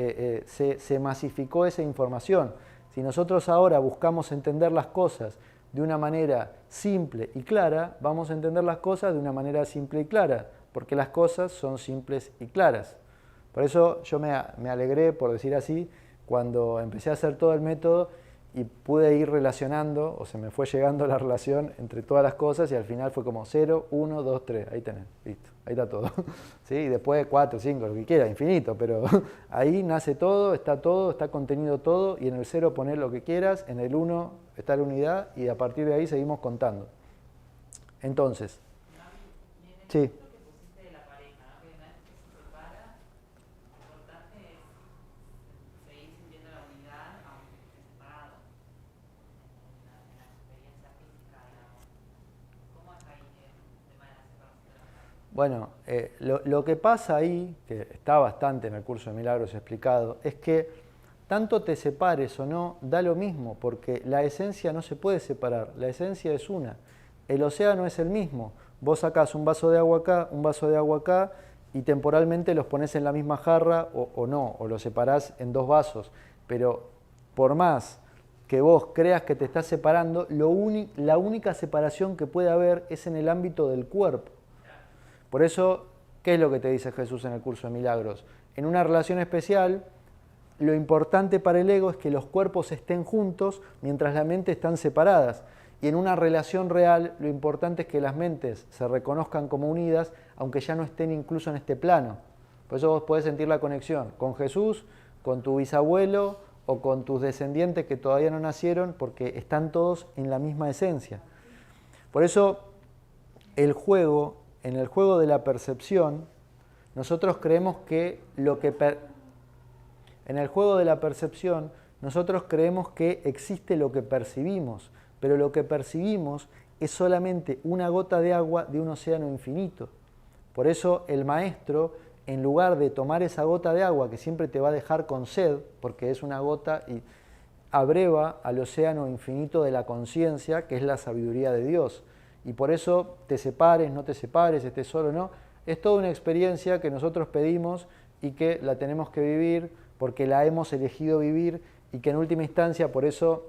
se masificó esa información. Si nosotros ahora buscamos entender las cosas de una manera simple y clara, vamos a entender las cosas de una manera simple y clara, porque las cosas son simples y claras. Por eso yo me alegré, por decir así, cuando empecé a hacer todo el método y pude ir relacionando, o se me fue llegando la relación entre todas las cosas y al final fue como 0, 1, 2, 3, ahí tenés, listo, ahí está todo. ¿Sí? Y después 4, 5, lo que quiera, infinito, pero ahí nace todo, está contenido todo y en el 0 poner lo que quieras, en el 1 está la unidad y a partir de ahí seguimos contando. Entonces, sí. Bueno, lo que pasa ahí, que está bastante en el curso de Milagros explicado, es que tanto te separes o no, da lo mismo, porque la esencia no se puede separar, la esencia es una. El océano es el mismo. Vos sacás un vaso de agua acá, un vaso de agua acá, y temporalmente los pones en la misma jarra o no, o los separás en dos vasos. Pero por más que vos creas que te estás separando, la única separación que puede haber es en el ámbito del cuerpo. Por eso, ¿qué es lo que te dice Jesús en el curso de Milagros? En una relación especial, lo importante para el ego es que los cuerpos estén juntos mientras la mente están separadas. Y en una relación real, lo importante es que las mentes se reconozcan como unidas, aunque ya no estén incluso en este plano. Por eso vos podés sentir la conexión con Jesús, con tu bisabuelo o con tus descendientes que todavía no nacieron, porque están todos en la misma esencia. Por eso, en el juego de la percepción, nosotros creemos que en el juego de la percepción, nosotros creemos que existe lo que percibimos, pero lo que percibimos es solamente una gota de agua de un océano infinito. Por eso el maestro, en lugar de tomar esa gota de agua que siempre te va a dejar con sed, porque es una gota, y abreva al océano infinito de la conciencia, que es la sabiduría de Dios. Y por eso te separes, no te separes, estés solo o no, es toda una experiencia que nosotros pedimos y que la tenemos que vivir porque la hemos elegido vivir y que en última instancia, por eso,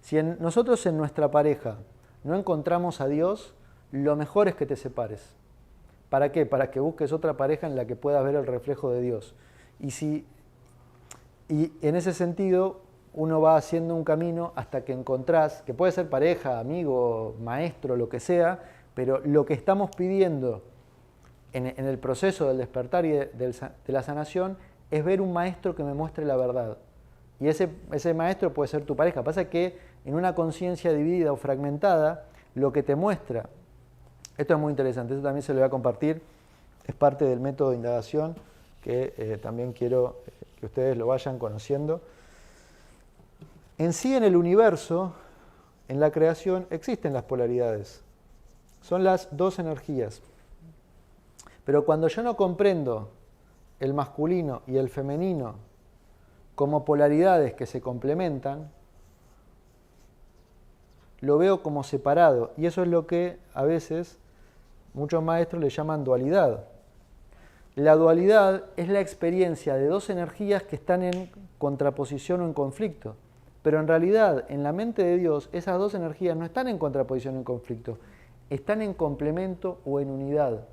si nosotros en nuestra pareja no encontramos a Dios, lo mejor es que te separes. ¿Para qué? Para que busques otra pareja en la que puedas ver el reflejo de Dios. Y en ese sentido, uno va haciendo un camino hasta que encontrás, que puede ser pareja, amigo, maestro, lo que sea, pero lo que estamos pidiendo en el proceso del despertar y de la sanación es ver un maestro que me muestre la verdad. Y ese maestro puede ser tu pareja. Pasa que en una conciencia dividida o fragmentada, lo que te muestra, esto es muy interesante, esto también se lo voy a compartir, es parte del método de indagación que también quiero que ustedes lo vayan conociendo. En sí, en el universo, en la creación, existen las polaridades. Son las dos energías. Pero cuando yo no comprendo el masculino y el femenino como polaridades que se complementan, lo veo como separado. Y eso es lo que a veces muchos maestros le llaman dualidad. La dualidad es la experiencia de dos energías que están en contraposición o en conflicto. Pero en realidad, en la mente de Dios, esas dos energías no están en contraposición o en conflicto, están en complemento o en unidad.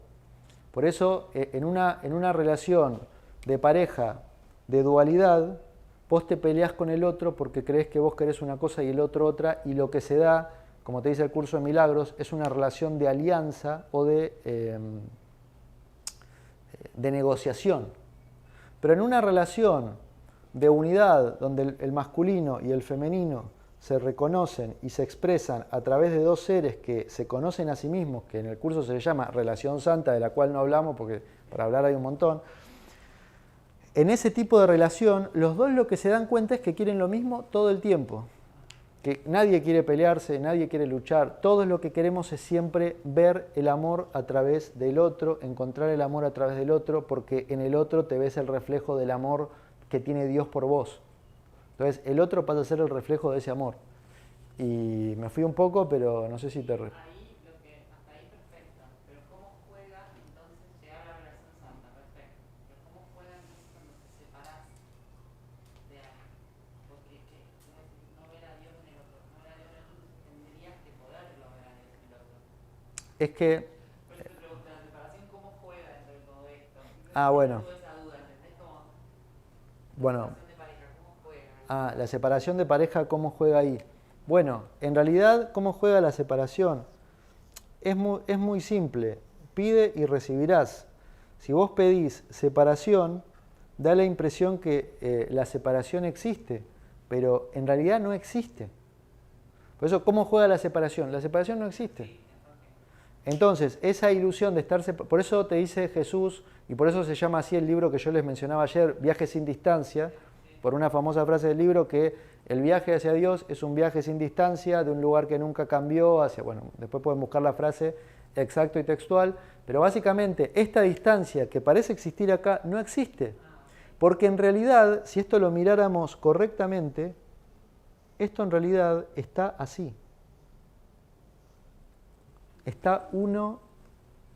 Por eso, en una relación de pareja, de dualidad, vos te peleás con el otro porque crees que vos querés una cosa y el otro otra, y lo que se da, como te dice el curso de milagros, es una relación de alianza o de negociación. Pero en una relación de unidad, donde el masculino y el femenino se reconocen y se expresan a través de dos seres que se conocen a sí mismos, que en el curso se le llama relación santa, de la cual no hablamos porque para hablar hay un montón. En ese tipo de relación, los dos lo que se dan cuenta es que quieren lo mismo todo el tiempo. Que nadie quiere pelearse, nadie quiere luchar. Todo lo que queremos es siempre ver el amor a través del otro, encontrar el amor a través del otro, porque en el otro te ves el reflejo del amor que tiene Dios por vos. Entonces, el otro pasa a ser el reflejo de ese amor. Y me fui un poco, pero no sé si te... Hasta ahí perfecto, pero ¿cómo juega entonces llegar a la relación santa? Perfecto, pero ¿cómo juega entonces cuando te separás de alguien? Porque no ver a Dios en el otro, no ver a Dios en el otro, tendrías que poderlo ver a Dios en el otro. Es que... Por eso te pregunto, la separación, ¿cómo juega dentro de todo esto? bueno. Tuve esa duda, ¿entendés? Como Bueno. separación de pareja, ¿cómo juega? La separación de pareja, ¿cómo juega ahí? Bueno, en realidad, ¿cómo juega la separación? Es muy simple. Pide y recibirás. Si vos pedís separación, da la impresión que la separación existe, pero en realidad no existe. Por eso, ¿cómo juega la separación? La separación no existe. Entonces, esa ilusión de estar separados, por eso te dice Jesús, y por eso se llama así el libro que yo les mencionaba ayer, Viaje sin distancia, por una famosa frase del libro que el viaje hacia Dios es un viaje sin distancia, de un lugar que nunca cambió hacia, bueno, después pueden buscar la frase exacto y textual, pero básicamente esta distancia que parece existir acá no existe, porque en realidad, si esto lo miráramos correctamente, esto en realidad está así. Está uno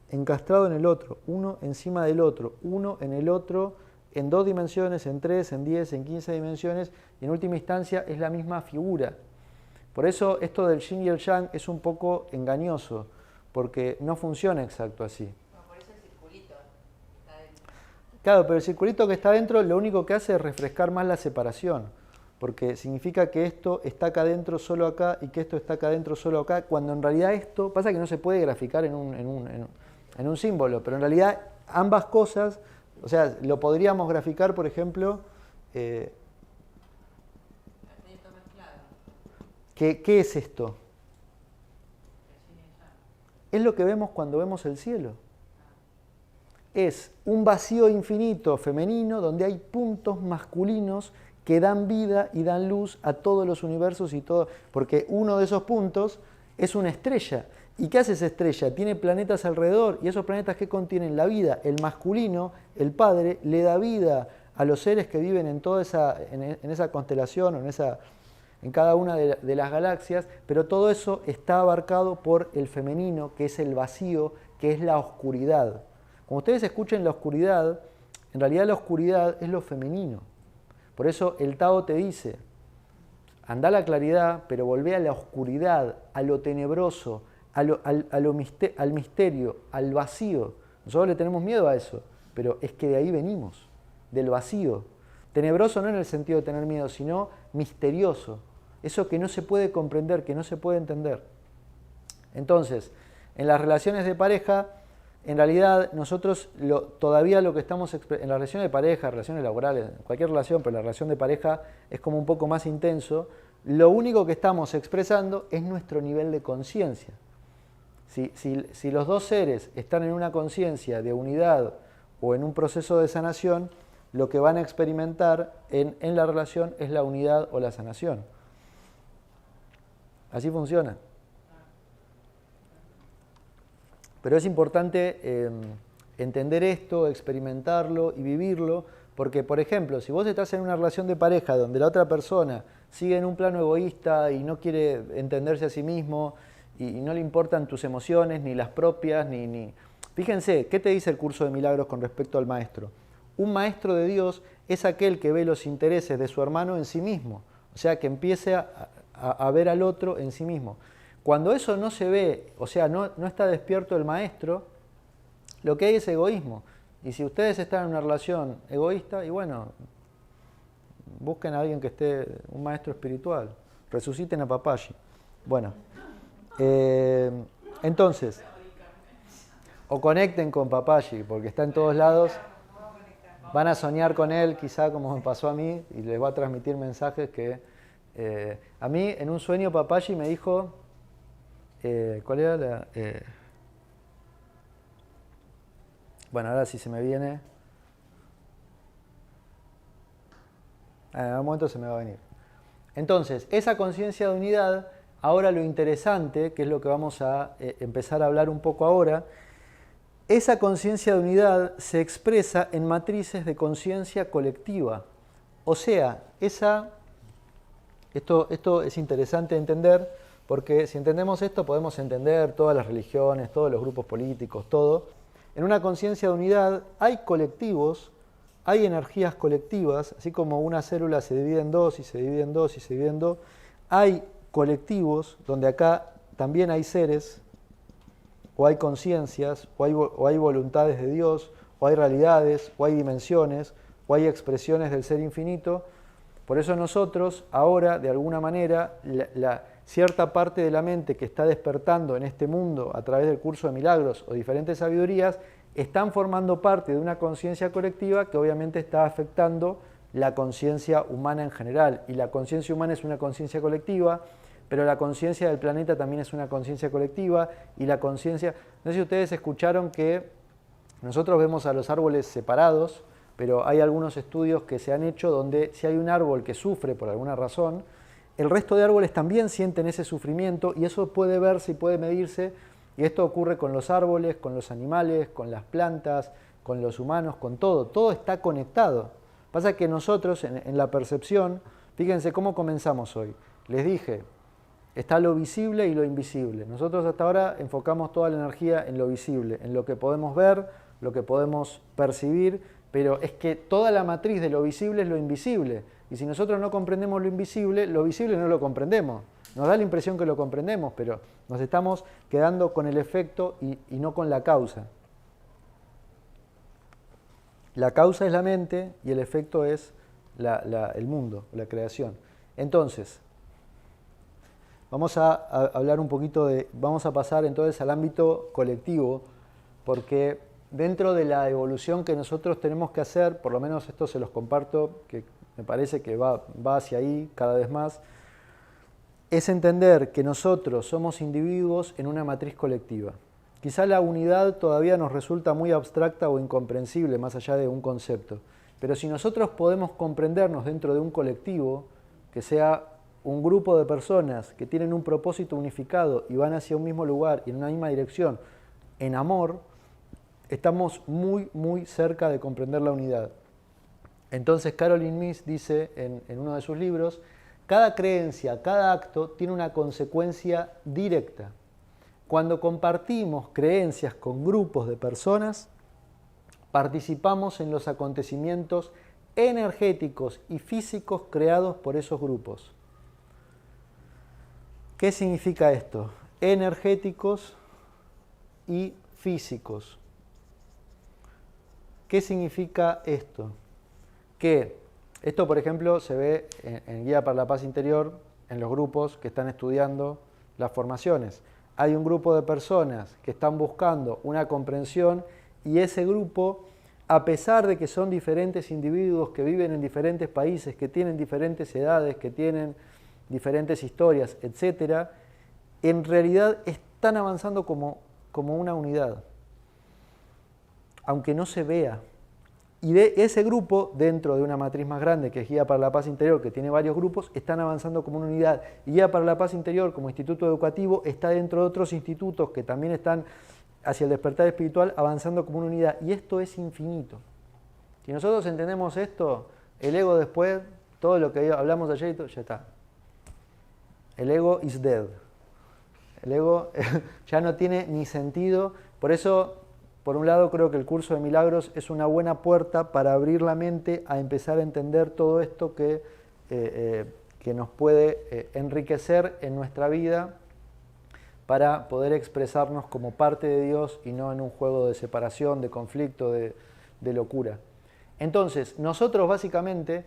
encastrado en el otro, uno encima del otro, uno en el otro, en 2 dimensiones, en 3, en 10, en 15 dimensiones, y en última instancia es la misma figura. Por eso esto del yin y el yang es un poco engañoso, porque no funciona exacto así. No, por eso el circulito está dentro. Claro, pero el circulito que está dentro lo único que hace es refrescar más la separación, porque significa que esto está acá adentro solo acá y que esto está acá adentro solo acá, cuando en realidad esto, pasa que no se puede graficar en un símbolo, pero en realidad ambas cosas, o sea, lo podríamos graficar, por ejemplo, ¿qué es esto? Es lo que vemos cuando vemos el cielo. Es un vacío infinito femenino donde hay puntos masculinos que dan vida y dan luz a todos los universos y todo, porque uno de esos puntos es una estrella. ¿Y qué hace esa estrella? Tiene planetas alrededor, y esos planetas que contienen la vida, el masculino, el padre, le da vida a los seres que viven en toda esa constelación o en cada una de las galaxias, pero todo eso está abarcado por el femenino, que es el vacío, que es la oscuridad. Como ustedes escuchen la oscuridad, en realidad la oscuridad es lo femenino. Por eso el Tao te dice, anda a la claridad, pero volvé a la oscuridad, a lo tenebroso, al misterio, al vacío. Nosotros le tenemos miedo a eso, pero es que de ahí venimos, del vacío. Tenebroso no en el sentido de tener miedo, sino misterioso. Eso que no se puede comprender, que no se puede entender. Entonces, en las relaciones de pareja, en realidad nosotros todavía lo que estamos en la relación de pareja, relaciones laborales, cualquier relación, pero la relación de pareja es como un poco más intenso, lo único que estamos expresando es nuestro nivel de conciencia. Si los dos seres están en una conciencia de unidad o en un proceso de sanación, lo que van a experimentar en la relación es la unidad o la sanación. Así funciona. Pero es importante entender esto, experimentarlo y vivirlo, porque, por ejemplo, si vos estás en una relación de pareja donde la otra persona sigue en un plano egoísta y no quiere entenderse a sí mismo y no le importan tus emociones, ni las propias, ni... Fíjense, ¿qué te dice el curso de milagros con respecto al maestro? Un maestro de Dios es aquel que ve los intereses de su hermano en sí mismo, o sea, que empiece a ver al otro en sí mismo. Cuando eso no se ve, o sea, no está despierto el maestro, lo que hay es egoísmo. Y si ustedes están en una relación egoísta, y bueno, busquen a alguien que esté, un maestro espiritual, resuciten a Papaji. Bueno, entonces, o conecten con Papaji, porque está en todos lados. Van a soñar con él, quizá como me pasó a mí, y les va a transmitir mensajes que... a mí, en un sueño, Papaji me dijo... ¿cuál era la...? Bueno, ahora sí se me viene... en algún momento se me va a venir. Entonces, esa conciencia de unidad, ahora lo interesante, que es lo que vamos a empezar a hablar un poco ahora, esa conciencia de unidad se expresa en matrices de conciencia colectiva. O sea, esto es interesante de entender, porque si entendemos esto podemos entender todas las religiones, todos los grupos políticos, todo. En una conciencia de unidad hay colectivos, hay energías colectivas, así como una célula se divide en dos y se divide en dos y se divide en dos, hay colectivos donde acá también hay seres, o hay conciencias, o hay voluntades de Dios, o hay realidades, o hay dimensiones, o hay expresiones del ser infinito. Por eso nosotros ahora, de alguna manera, la cierta parte de la mente que está despertando en este mundo a través del curso de milagros o diferentes sabidurías, están formando parte de una conciencia colectiva que obviamente está afectando la conciencia humana en general. Y la conciencia humana es una conciencia colectiva, pero la conciencia del planeta también es una conciencia colectiva, y la conciencia... No sé si ustedes escucharon que nosotros vemos a los árboles separados, pero hay algunos estudios que se han hecho donde si hay un árbol que sufre por alguna razón, el resto de árboles también sienten ese sufrimiento, y eso puede verse y puede medirse, y esto ocurre con los árboles, con los animales, con las plantas, con los humanos, con todo. Todo está conectado. Pasa que nosotros en la percepción, fíjense cómo comenzamos hoy. Les dije, está lo visible y lo invisible. Nosotros hasta ahora enfocamos toda la energía en lo visible, en lo que podemos ver, lo que podemos percibir, pero es que toda la matriz de lo visible es lo invisible. Y si nosotros no comprendemos lo visible no lo comprendemos. Nos da la impresión que lo comprendemos, pero nos estamos quedando con el efecto y no con la causa. La causa es la mente y el efecto es el mundo, la creación. Entonces, vamos a hablar un poquito vamos a pasar entonces al ámbito colectivo, porque dentro de la evolución que nosotros tenemos que hacer, por lo menos esto se los comparto, que me parece que va hacia ahí cada vez más, es entender que nosotros somos individuos en una matriz colectiva. Quizá la unidad todavía nos resulta muy abstracta o incomprensible, más allá de un concepto. Pero si nosotros podemos comprendernos dentro de un colectivo, que sea un grupo de personas que tienen un propósito unificado y van hacia un mismo lugar y en una misma dirección, en amor, estamos muy, muy cerca de comprender la unidad. Entonces Caroline Myss dice en uno de sus libros, cada creencia, cada acto tiene una consecuencia directa. Cuando compartimos creencias con grupos de personas, participamos en los acontecimientos energéticos y físicos creados por esos grupos. ¿Qué significa esto? Energéticos y físicos. ¿Qué significa esto? Que esto, por ejemplo, se ve en Guía para la Paz Interior, en los grupos que están estudiando las formaciones. Hay un grupo de personas que están buscando una comprensión, y ese grupo, a pesar de que son diferentes individuos que viven en diferentes países, que tienen diferentes edades, que tienen diferentes historias, etc., en realidad están avanzando como una unidad, aunque no se vea. Y de ese grupo, dentro de una matriz más grande que es Guía para la Paz Interior, que tiene varios grupos, están avanzando como una unidad. Y Guía para la Paz Interior, como instituto educativo, está dentro de otros institutos que también están hacia el despertar espiritual, avanzando como una unidad. Y esto es infinito. Si nosotros entendemos esto, el ego después, todo lo que hablamos ayer y todo, ya está. El ego is dead. El ego ya no tiene ni sentido. Por eso, por un lado, creo que el curso de milagros es una buena puerta para abrir la mente a empezar a entender todo esto que nos puede enriquecer en nuestra vida para poder expresarnos como parte de Dios y no en un juego de separación, de conflicto, de locura. Entonces, nosotros básicamente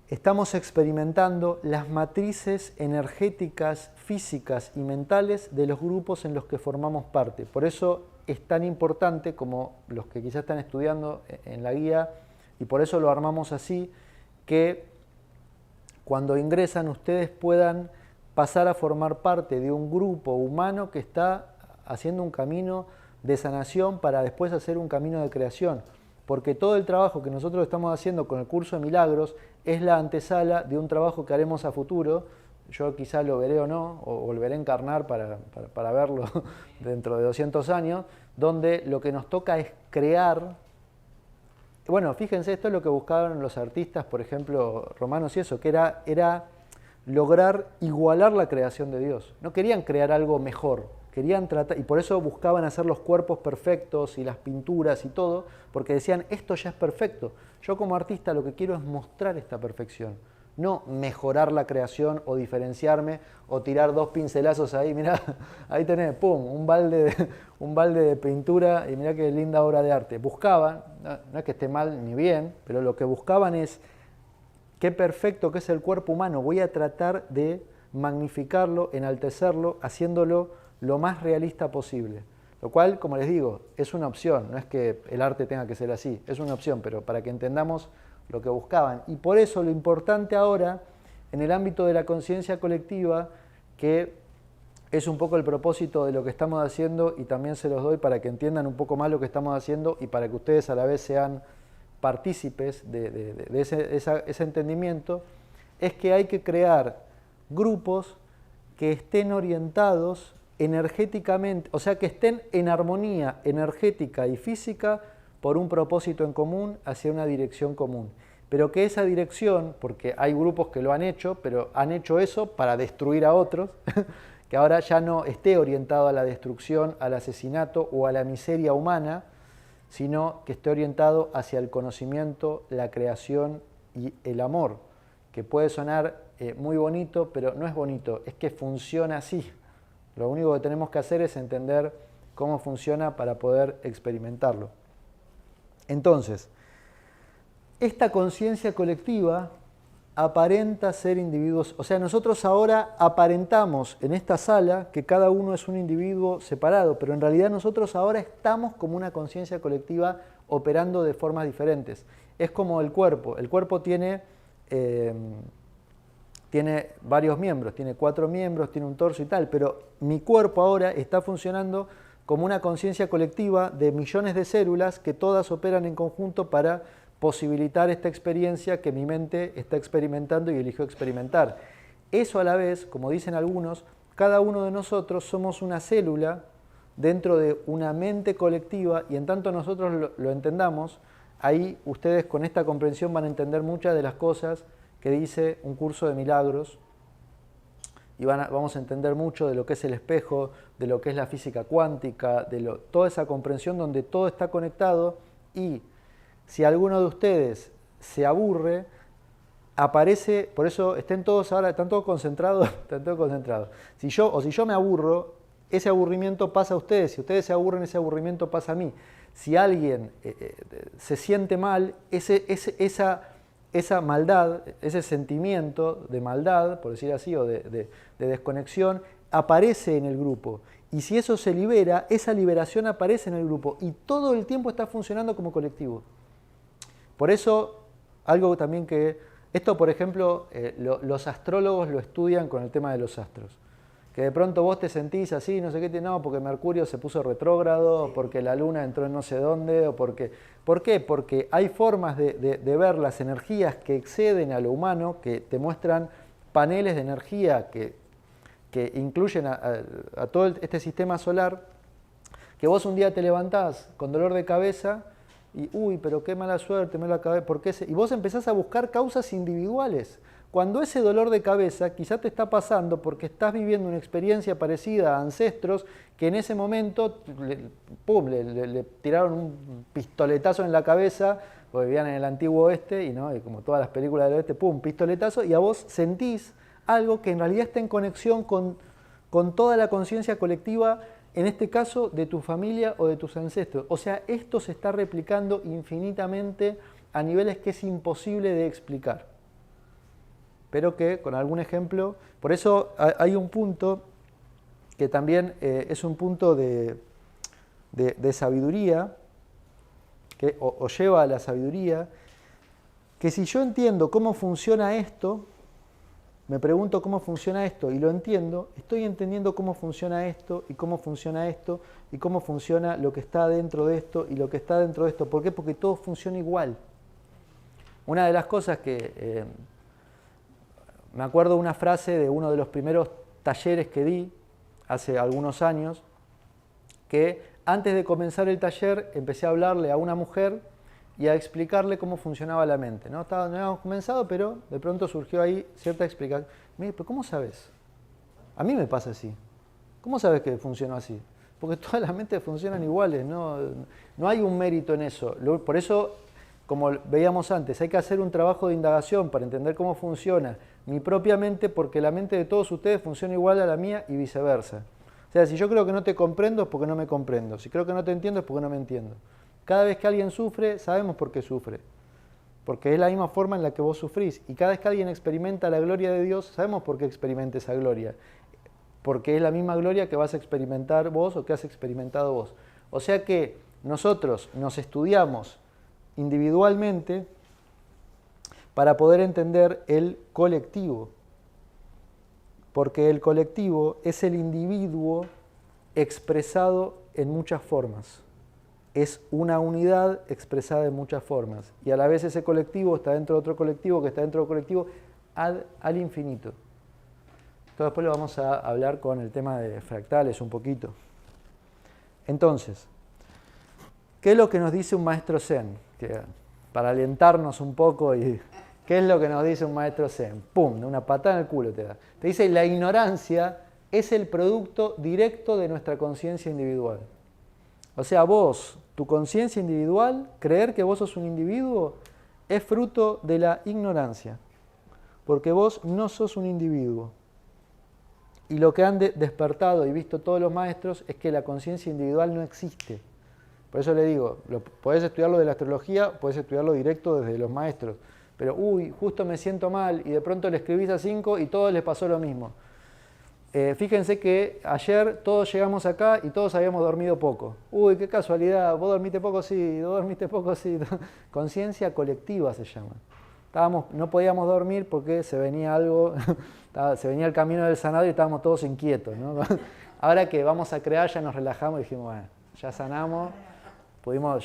estamos experimentando las matrices energéticas, físicas y mentales de los grupos en los que formamos parte. Por eso es tan importante, como los que quizás están estudiando en la guía, y por eso lo armamos así, que cuando ingresan ustedes puedan pasar a formar parte de un grupo humano que está haciendo un camino de sanación para después hacer un camino de creación. Porque todo el trabajo que nosotros estamos haciendo con el curso de milagros es la antesala de un trabajo que haremos a futuro. Yo quizá lo veré o no, o volveré a encarnar para verlo dentro de 200 años, donde lo que nos toca es crear. Bueno, fíjense, esto es lo que buscaban los artistas, por ejemplo, romanos y eso, que era lograr igualar la creación de Dios. No querían crear algo mejor, querían tratar, y por eso buscaban hacer los cuerpos perfectos y las pinturas y todo, porque decían, esto ya es perfecto. Yo como artista lo que quiero es mostrar esta perfección, no mejorar la creación o diferenciarme o tirar 2 pincelazos ahí, mirá, ahí tenés, pum, un balde de pintura y mirá qué linda obra de arte. Buscaban, no es que esté mal ni bien, pero lo que buscaban es, qué perfecto que es el cuerpo humano, voy a tratar de magnificarlo, enaltecerlo, haciéndolo lo más realista posible. Lo cual, como les digo, es una opción, no es que el arte tenga que ser así, es una opción, pero para que entendamos lo que buscaban. Y por eso lo importante ahora, en el ámbito de la conciencia colectiva, que es un poco el propósito de lo que estamos haciendo, y también se los doy para que entiendan un poco más lo que estamos haciendo y para que ustedes a la vez sean partícipes de ese entendimiento, es que hay que crear grupos que estén orientados energéticamente, o sea, que estén en armonía energética y física por un propósito en común hacia una dirección común. Pero que esa dirección, porque hay grupos que lo han hecho, pero han hecho eso para destruir a otros, que ahora ya no esté orientado a la destrucción, al asesinato o a la miseria humana, sino que esté orientado hacia el conocimiento, la creación y el amor, que puede sonar muy bonito, pero no es bonito, es que funciona así. Lo único que tenemos que hacer es entender cómo funciona para poder experimentarlo. Entonces, esta conciencia colectiva aparenta ser individuos, o sea, nosotros ahora aparentamos en esta sala que cada uno es un individuo separado, pero en realidad nosotros ahora estamos como una conciencia colectiva operando de formas diferentes. Es como el cuerpo tiene varios miembros, tiene 4 miembros, tiene un torso y tal, pero mi cuerpo ahora está funcionando como una conciencia colectiva de millones de células que todas operan en conjunto para posibilitar esta experiencia que mi mente está experimentando y eligió experimentar. Eso a la vez, como dicen algunos, cada uno de nosotros somos una célula dentro de una mente colectiva, y en tanto nosotros lo entendamos, ahí ustedes con esta comprensión van a entender muchas de las cosas que dice un curso de milagros, y vamos a entender mucho de lo que es el espejo, de lo que es la física cuántica, toda esa comprensión donde todo está conectado. Y si alguno de ustedes se aburre, aparece, por eso están todos concentrados, están todos concentrados. Si yo me aburro, ese aburrimiento pasa a ustedes. Si ustedes se aburren, ese aburrimiento pasa a mí. Si alguien se siente mal, esa maldad, ese sentimiento de maldad, por decir así, o de desconexión, aparece en el grupo. Y si eso se libera, esa liberación aparece en el grupo. Y todo el tiempo está funcionando como colectivo. Por eso, algo también que... Esto, por ejemplo, los astrólogos lo estudian con el tema de los astros. Que de pronto vos te sentís así, no sé qué, no, porque Mercurio se puso retrógrado, porque la Luna entró en no sé dónde, o porque... ¿Por qué? Porque hay formas de ver las energías que exceden a lo humano, que te muestran paneles de energía que incluyen a todo este sistema solar, Que vos un día te levantás con dolor de cabeza y, uy, pero qué mala suerte, me la cabeza, ¿por qué? Y vos empezás a buscar causas individuales. Cuando ese dolor de cabeza quizá te está pasando porque estás viviendo una experiencia parecida a ancestros que en ese momento le tiraron un pistoletazo en la cabeza, porque vivían en el antiguo oeste y, ¿no? Y como todas las películas del oeste, pum, pistoletazo, y a vos sentís algo que en realidad está en conexión con toda la conciencia colectiva, en este caso de tu familia o de tus ancestros. O sea, esto se está replicando infinitamente a niveles que es imposible de explicar. Pero que con algún ejemplo, por eso hay un punto que también es un punto de sabiduría, que o lleva a la sabiduría, que si yo entiendo cómo funciona esto, me pregunto cómo funciona esto y lo entiendo, estoy entendiendo cómo funciona esto y cómo funciona esto y cómo funciona lo que está dentro de esto y lo que está dentro de esto. ¿Por qué? Porque todo funciona igual. Una de las cosas que me acuerdo una frase de uno de los primeros talleres que di hace algunos años, que antes de comenzar el taller empecé a hablarle a una mujer y a explicarle cómo funcionaba la mente. No habíamos comenzado, pero de pronto surgió ahí cierta explicación. Me dice, ¿pero cómo sabes? A mí me pasa así. ¿Cómo sabes que funciona así? Porque todas las mentes funcionan iguales, no hay un mérito en eso. Por eso, como veíamos antes, hay que hacer un trabajo de indagación para entender cómo funciona mi propia mente, porque la mente de todos ustedes funciona igual a la mía y viceversa. O sea, si yo creo que no te comprendo es porque no me comprendo. Si creo que no te entiendo es porque no me entiendo. Cada vez que alguien sufre, sabemos por qué sufre. Porque es la misma forma en la que vos sufrís. Y cada vez que alguien experimenta la gloria de Dios, sabemos por qué experimenta esa gloria. Porque es la misma gloria que vas a experimentar vos o que has experimentado vos. O sea que nosotros nos estudiamos individualmente para poder entender el colectivo. Porque el colectivo es el individuo expresado en muchas formas. Es una unidad expresada en muchas formas. Y a la vez ese colectivo está dentro de otro colectivo, que está dentro de otro colectivo, al infinito. Entonces después lo vamos a hablar con el tema de fractales un poquito. Entonces, ¿qué es lo que nos dice un maestro Zen? Que, para alentarnos un poco, y ¿qué es lo que nos dice un maestro Zen? ¡Pum! Una patada en el culo te da. Te dice, la ignorancia es el producto directo de nuestra conciencia individual. O sea, vos, tu conciencia individual, creer que vos sos un individuo, es fruto de la ignorancia. Porque vos no sos un individuo. Y lo que han despertado y visto todos los maestros es que la conciencia individual no existe. Por eso le digo, podés estudiarlo de la astrología, podés estudiarlo directo desde los maestros. Pero, justo me siento mal y de pronto le escribís a 5 y todos les pasó lo mismo. Fíjense que ayer todos llegamos acá y todos habíamos dormido poco. Qué casualidad, vos dormiste poco, sí, vos dormiste poco, sí. Conciencia colectiva se llama. No podíamos dormir porque se venía algo, se venía el camino del sanado y estábamos todos inquietos, ¿no? Ahora que vamos a crear ya nos relajamos y dijimos, bueno, ya sanamos,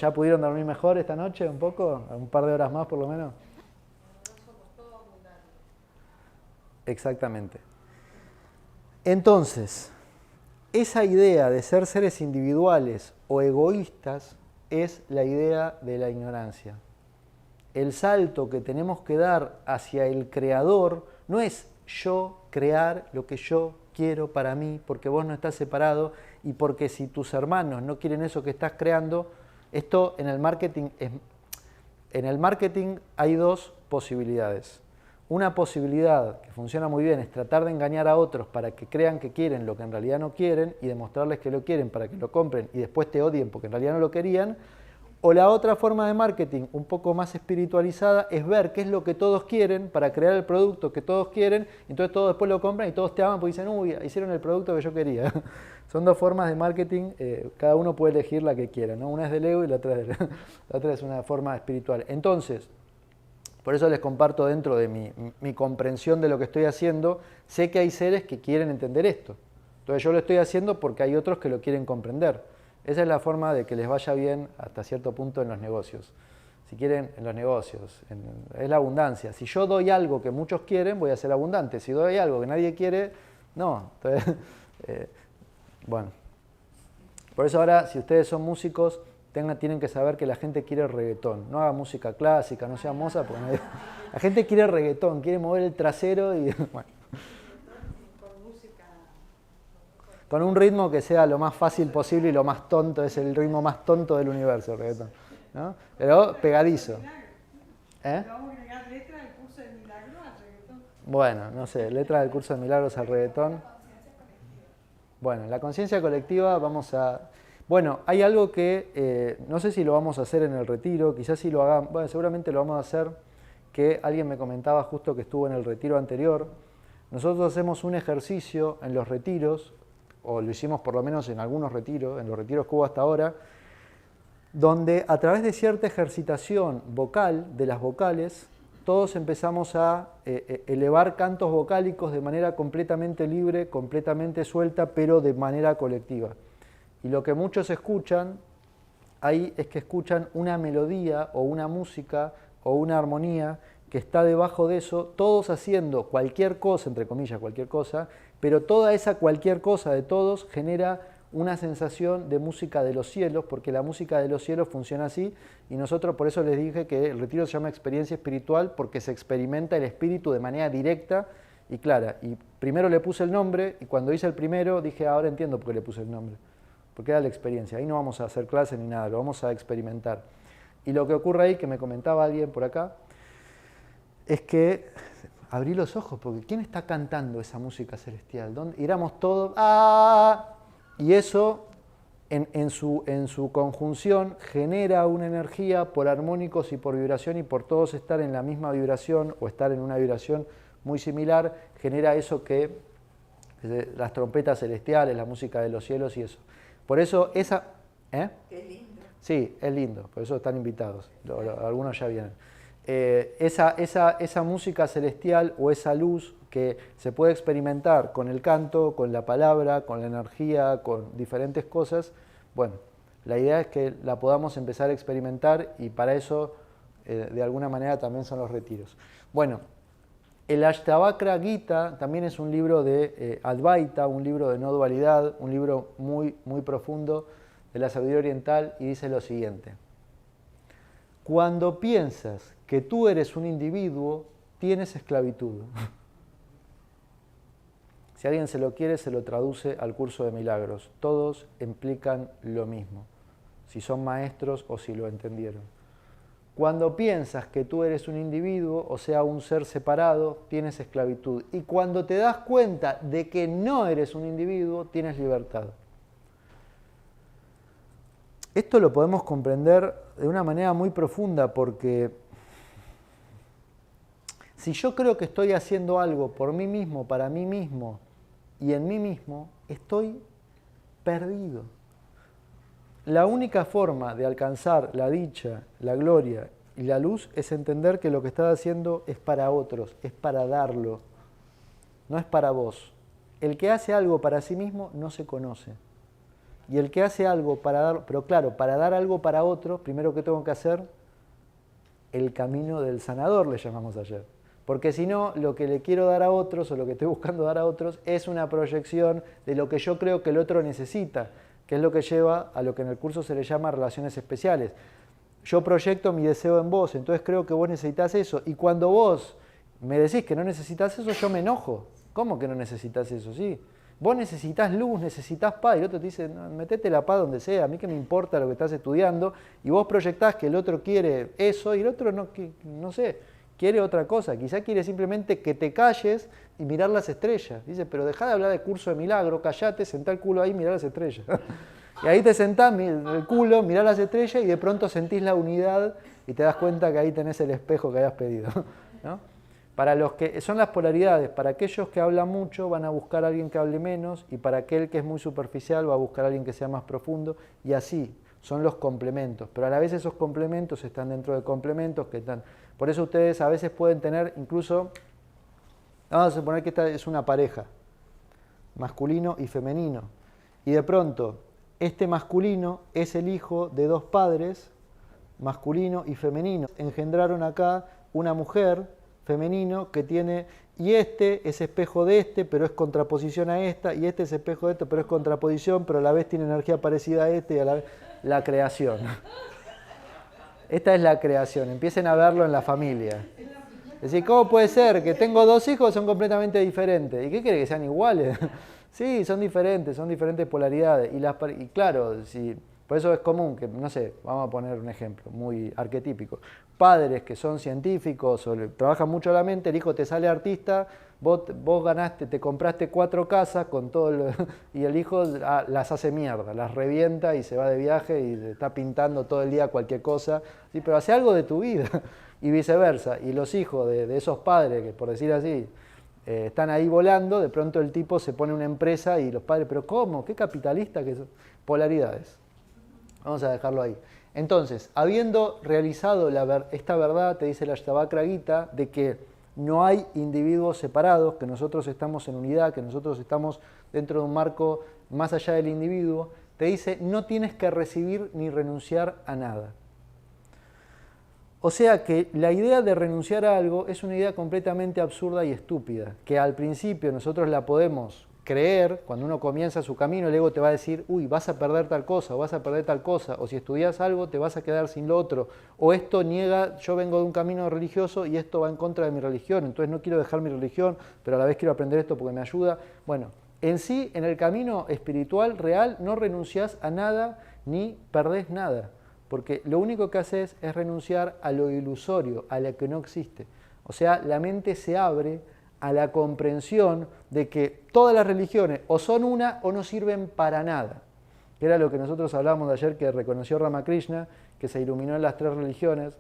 ¿ya pudieron dormir mejor esta noche un poco? Un par de horas más por lo menos. Exactamente. Entonces, esa idea de ser seres individuales o egoístas es la idea de la ignorancia. El salto que tenemos que dar hacia el creador no es yo crear lo que yo quiero para mí, porque vos no estás separado y porque si tus hermanos no quieren eso que estás creando, esto en el marketing hay dos posibilidades. Una posibilidad que funciona muy bien es tratar de engañar a otros para que crean que quieren lo que en realidad no quieren y demostrarles que lo quieren para que lo compren y después te odien porque en realidad no lo querían. O la otra forma de marketing, un poco más espiritualizada, es ver qué es lo que todos quieren para crear el producto que todos quieren, entonces todos después lo compran y todos te aman porque dicen, hicieron el producto que yo quería. Son dos formas de marketing, cada uno puede elegir la que quiera, ¿no? Una es del ego y la otra es una forma espiritual. Entonces, por eso les comparto dentro de mi comprensión de lo que estoy haciendo, sé que hay seres que quieren entender esto. Entonces yo lo estoy haciendo porque hay otros que lo quieren comprender. Esa es la forma de que les vaya bien hasta cierto punto en los negocios. Si quieren, en los negocios, es la abundancia. Si yo doy algo que muchos quieren, voy a ser abundante. Si doy algo que nadie quiere, no. Entonces, bueno. Por eso ahora, si ustedes son músicos, tienen que saber que la gente quiere reggaetón. No haga música clásica, no sea Mozart, porque nadie... La gente quiere reggaetón, quiere mover el trasero y... Bueno. Con un ritmo que sea lo más fácil posible y lo más tonto, es el ritmo más tonto del universo, el reggaetón, ¿no? Pero pegadizo. Vamos a agregar letra del curso de milagros al reggaetón. Bueno, no sé, letra del curso de milagros al reggaetón. Bueno, la conciencia colectiva vamos a... Bueno, hay algo que no sé si lo vamos a hacer en el retiro, quizás si lo hagamos, bueno, seguramente lo vamos a hacer, que alguien me comentaba justo que estuvo en el retiro anterior. Nosotros hacemos un ejercicio en los retiros, o lo hicimos por lo menos en algunos retiros, en los retiros que hubo hasta ahora, donde a través de cierta ejercitación vocal, de las vocales, todos empezamos a elevar cantos vocálicos de manera completamente libre, completamente suelta, pero de manera colectiva. Y lo que muchos escuchan ahí es que escuchan una melodía o una música o una armonía que está debajo de eso, todos haciendo cualquier cosa, entre comillas, cualquier cosa, pero toda esa cualquier cosa de todos genera una sensación de música de los cielos, porque la música de los cielos funciona así, y nosotros por eso les dije que el retiro se llama experiencia espiritual, porque se experimenta el espíritu de manera directa y clara. Y primero le puse el nombre, y cuando hice el primero dije, ahora entiendo por qué le puse el nombre, porque era la experiencia. Ahí no vamos a hacer clase ni nada, lo vamos a experimentar. Y lo que ocurre ahí, que me comentaba alguien por acá, es que abrí los ojos, porque ¿quién está cantando esa música celestial? ¿Dónde? Y éramos todos, ¡ah! Y eso, en su conjunción, genera una energía por armónicos y por vibración, y por todos estar en la misma vibración o estar en una vibración muy similar, genera eso que las trompetas celestiales, la música de los cielos y eso. Por eso esa... Qué lindo. Sí, es lindo, por eso están invitados, algunos ya vienen. Esa música celestial o esa luz que se puede experimentar con el canto, con la palabra, con la energía, con diferentes cosas, bueno, la idea es que la podamos empezar a experimentar, y para eso de alguna manera también son los retiros. Bueno, el Ashtavakra Gita también es un libro de Advaita, un libro de no dualidad, un libro muy, muy profundo de la sabiduría oriental, y dice lo siguiente: cuando piensas que tú eres un individuo, tienes esclavitud. Si alguien se lo quiere, se lo traduce al curso de milagros. Todos implican lo mismo, si son maestros o si lo entendieron. Cuando piensas que tú eres un individuo, o sea, un ser separado, tienes esclavitud. Y cuando te das cuenta de que no eres un individuo, tienes libertad. Esto lo podemos comprender de una manera muy profunda, porque si yo creo que estoy haciendo algo por mí mismo, para mí mismo y en mí mismo, estoy perdido. La única forma de alcanzar la dicha, la gloria y la luz es entender que lo que estás haciendo es para otros, es para darlo, no es para vos. El que hace algo para sí mismo no se conoce. Y el que hace algo para dar, pero claro, para dar algo para otro, primero que tengo que hacer, el camino del sanador, le llamamos ayer. Porque si no, lo que le quiero dar a otros, o lo que estoy buscando dar a otros, es una proyección de lo que yo creo que el otro necesita, que es lo que lleva a lo que en el curso se le llama relaciones especiales. Yo proyecto mi deseo en vos, entonces creo que vos necesitas eso, y cuando vos me decís que no necesitas eso, yo me enojo. ¿Cómo que no necesitas eso? Sí. Vos necesitas luz, necesitas paz, y el otro te dice, no, metete la paz donde sea, a mí que me importa lo que estás estudiando, y vos proyectás que el otro quiere eso, y el otro no sé, quiere otra cosa, quizá quiere simplemente que te calles y mirar las estrellas. Dice, pero dejá de hablar de curso de milagro, callate, sentá el culo ahí y mirá las estrellas. Y ahí te sentás, el culo, mirá las estrellas, y de pronto sentís la unidad y te das cuenta que ahí tenés el espejo que habías pedido, ¿no? Para los que son las polaridades, para aquellos que hablan mucho van a buscar a alguien que hable menos, y para aquel que es muy superficial va a buscar a alguien que sea más profundo, y así son los complementos. Pero a la vez esos complementos están dentro de complementos que están... Por eso ustedes a veces pueden tener incluso, vamos a suponer que esta es una pareja, masculino y femenino, y de pronto este masculino es el hijo de dos padres, masculino y femenino. Engendraron acá una mujer femenino que tiene y este es espejo de este, pero es contraposición a esta, y este es espejo de esto, pero es contraposición, pero a la vez tiene energía parecida a este, y a la vez la creación. Esta es la creación, empiecen a verlo en la familia. Es decir, ¿cómo puede ser que tengo dos hijos son completamente diferentes? ¿Y qué quiere que sean iguales? Sí, son diferentes polaridades. Y claro, por eso es común que, no sé, vamos a poner un ejemplo muy arquetípico. Padres que son científicos o trabajan mucho la mente, el hijo te sale artista, vos ganaste, te compraste 4 casas con todo y el hijo las hace mierda, las revienta y se va de viaje y está pintando todo el día cualquier cosa. Sí, pero hace algo de tu vida. Y viceversa. Y los hijos de esos padres, que por decir así, están ahí volando, de pronto el tipo se pone una empresa y los padres, ¿pero cómo? ¿Qué capitalista que son? Polaridades. Vamos a dejarlo ahí. Entonces, habiendo realizado esta verdad, te dice la Ashtavakra Gita, de que no hay individuos separados, que nosotros estamos en unidad, que nosotros estamos dentro de un marco más allá del individuo, te dice, no tienes que recibir ni renunciar a nada. O sea que la idea de renunciar a algo es una idea completamente absurda y estúpida, que al principio nosotros la podemos creer, cuando uno comienza su camino, el ego te va a decir, uy, vas a perder tal cosa, o vas a perder tal cosa, o si estudias algo te vas a quedar sin lo otro, o esto niega, yo vengo de un camino religioso y esto va en contra de mi religión, entonces no quiero dejar mi religión, pero a la vez quiero aprender esto porque me ayuda. Bueno, en sí, en el camino espiritual real no renunciás a nada ni perdés nada. Porque lo único que haces es renunciar a lo ilusorio, a lo que no existe. O sea, la mente se abre a la comprensión de que todas las religiones o son una o no sirven para nada. Que era lo que nosotros hablábamos de ayer, que reconoció Ramakrishna, que se iluminó en las 3 religiones,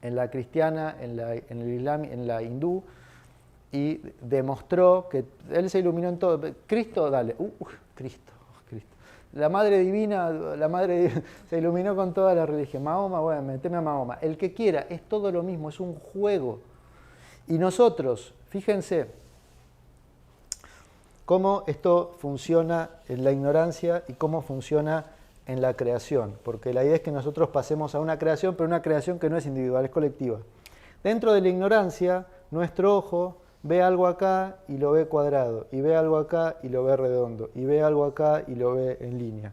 en la cristiana, en el islam, en la hindú, y demostró que él se iluminó en todo. Cristo, dale, Cristo. La Madre Divina, se iluminó con toda la religión. Mahoma, bueno, meteme a Mahoma. El que quiera, es todo lo mismo, es un juego. Y nosotros, fíjense cómo esto funciona en la ignorancia y cómo funciona en la creación. Porque la idea es que nosotros pasemos a una creación, pero una creación que no es individual, es colectiva. Dentro de la ignorancia, nuestro ojo ve algo acá y lo ve cuadrado, y ve algo acá y lo ve redondo, y ve algo acá y lo ve en línea.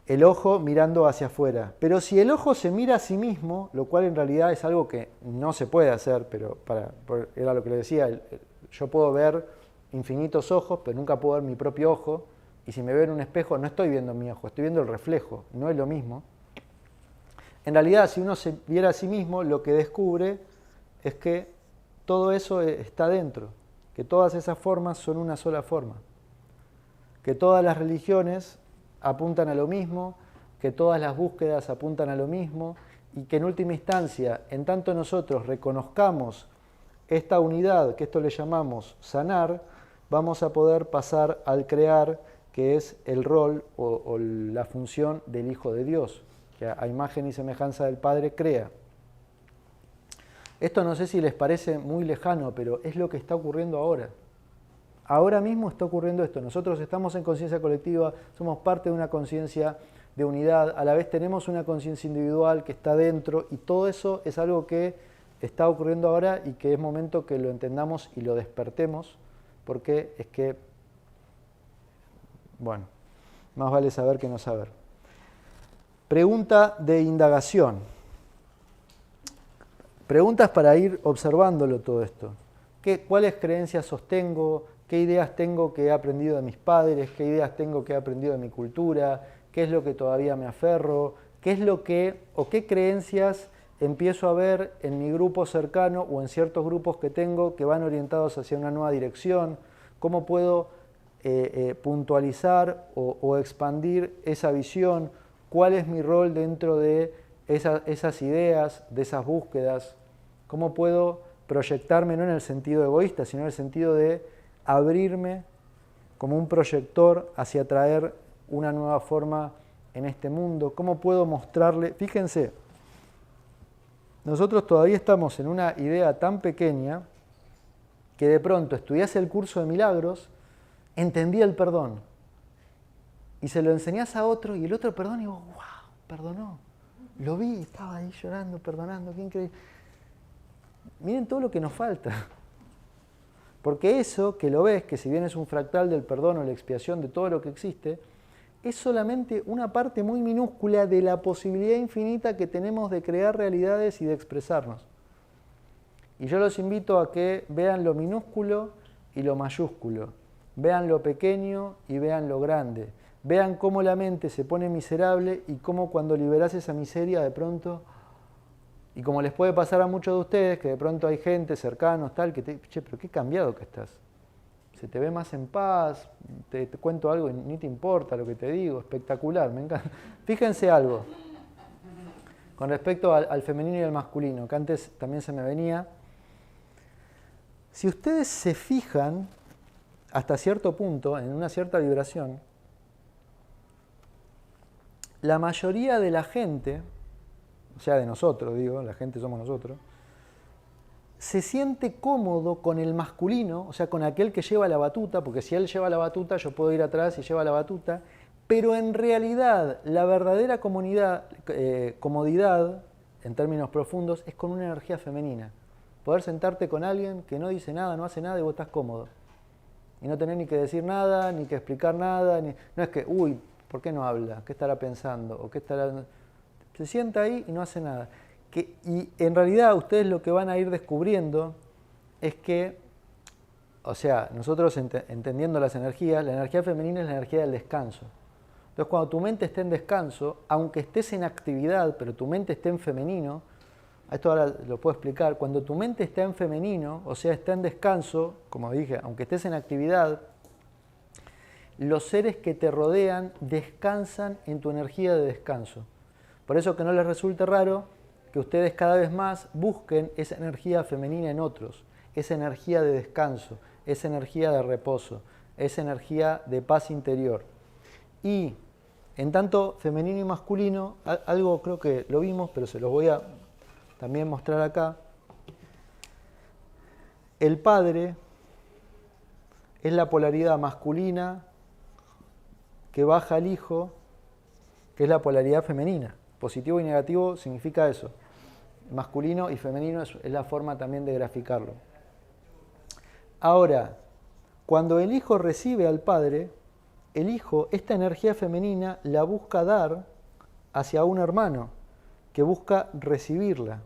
El ojo mirando hacia afuera. Pero si el ojo se mira a sí mismo, lo cual en realidad es algo que no se puede hacer, pero era lo que le decía, yo puedo ver infinitos ojos, pero nunca puedo ver mi propio ojo, y si me veo en un espejo no estoy viendo mi ojo, estoy viendo el reflejo, no es lo mismo. En realidad, si uno se viera a sí mismo, lo que descubre es que todo eso está dentro, que todas esas formas son una sola forma, que todas las religiones apuntan a lo mismo, que todas las búsquedas apuntan a lo mismo y que en última instancia, en tanto nosotros reconozcamos esta unidad, que esto le llamamos sanar, vamos a poder pasar al crear, que es el rol o la función del Hijo de Dios, que a imagen y semejanza del Padre crea. Esto no sé si les parece muy lejano, pero es lo que está ocurriendo ahora. Ahora mismo está ocurriendo esto. Nosotros estamos en conciencia colectiva, somos parte de una conciencia de unidad, a la vez tenemos una conciencia individual que está dentro y todo eso es algo que está ocurriendo ahora y que es momento que lo entendamos y lo despertemos, porque es que, bueno, más vale saber que no saber. Pregunta de indagación. Preguntas para ir observándolo todo esto. ¿Cuáles creencias sostengo? ¿Qué ideas tengo que he aprendido de mis padres? ¿Qué ideas tengo que he aprendido de mi cultura? ¿Qué es lo que todavía me aferro? ¿Qué creencias empiezo a ver en mi grupo cercano o en ciertos grupos que tengo que van orientados hacia una nueva dirección? ¿Cómo puedo puntualizar o expandir esa visión? ¿Cuál es mi rol dentro de esas ideas, de esas búsquedas? ¿Cómo puedo proyectarme no en el sentido egoísta, sino en el sentido de abrirme como un proyector hacia traer una nueva forma en este mundo? ¿Cómo puedo mostrarle? Fíjense, nosotros todavía estamos en una idea tan pequeña que de pronto estudiás el curso de milagros, entendí el perdón, y se lo enseñás a otro y el otro perdona y vos, wow, perdonó. Lo vi, estaba ahí llorando, perdonando, qué increíble. Miren todo lo que nos falta. Porque eso que lo ves, que si bien es un fractal del perdón o la expiación de todo lo que existe, es solamente una parte muy minúscula de la posibilidad infinita que tenemos de crear realidades y de expresarnos. Y yo los invito a que vean lo minúsculo y lo mayúsculo, vean lo pequeño y vean lo grande, vean cómo la mente se pone miserable y cómo cuando liberás esa miseria de pronto, y como les puede pasar a muchos de ustedes, que de pronto hay gente cercanos, tal, que te dice, che, pero qué cambiado que estás. Se te ve más en paz, te cuento algo y ni te importa lo que te digo, espectacular, me encanta. Fíjense algo, con respecto al femenino y al masculino, que antes también se me venía. Si ustedes se fijan hasta cierto punto, en una cierta vibración, la mayoría de la gente, o sea, de nosotros, digo, la gente somos nosotros, se siente cómodo con el masculino, o sea, con aquel que lleva la batuta, porque si él lleva la batuta, yo puedo ir atrás y lleva la batuta, pero en realidad la verdadera comodidad, en términos profundos, es con una energía femenina. Poder sentarte con alguien que no dice nada, no hace nada y vos estás cómodo. Y no tener ni que decir nada, ni que explicar nada, no es que, uy, ¿por qué no habla? ¿Qué estará pensando? ¿O qué estará...? Se sienta ahí y no hace nada. Y en realidad ustedes lo que van a ir descubriendo es que, o sea, nosotros entendiendo las energías, la energía femenina es la energía del descanso. Entonces cuando tu mente esté en descanso, aunque estés en actividad, pero tu mente esté en femenino, esto ahora lo puedo explicar, cuando tu mente está en femenino, o sea, está en descanso, como dije, aunque estés en actividad, los seres que te rodean descansan en tu energía de descanso. Por eso que no les resulte raro que ustedes cada vez más busquen esa energía femenina en otros, esa energía de descanso, esa energía de reposo, esa energía de paz interior. Y en tanto femenino y masculino, algo creo que lo vimos, pero se los voy a también mostrar acá. El padre es la polaridad masculina que baja al hijo, que es la polaridad femenina. Positivo y negativo significa eso. Masculino y femenino es la forma también de graficarlo. Ahora, cuando el hijo recibe al padre, el hijo, esta energía femenina la busca dar hacia un hermano, que busca recibirla.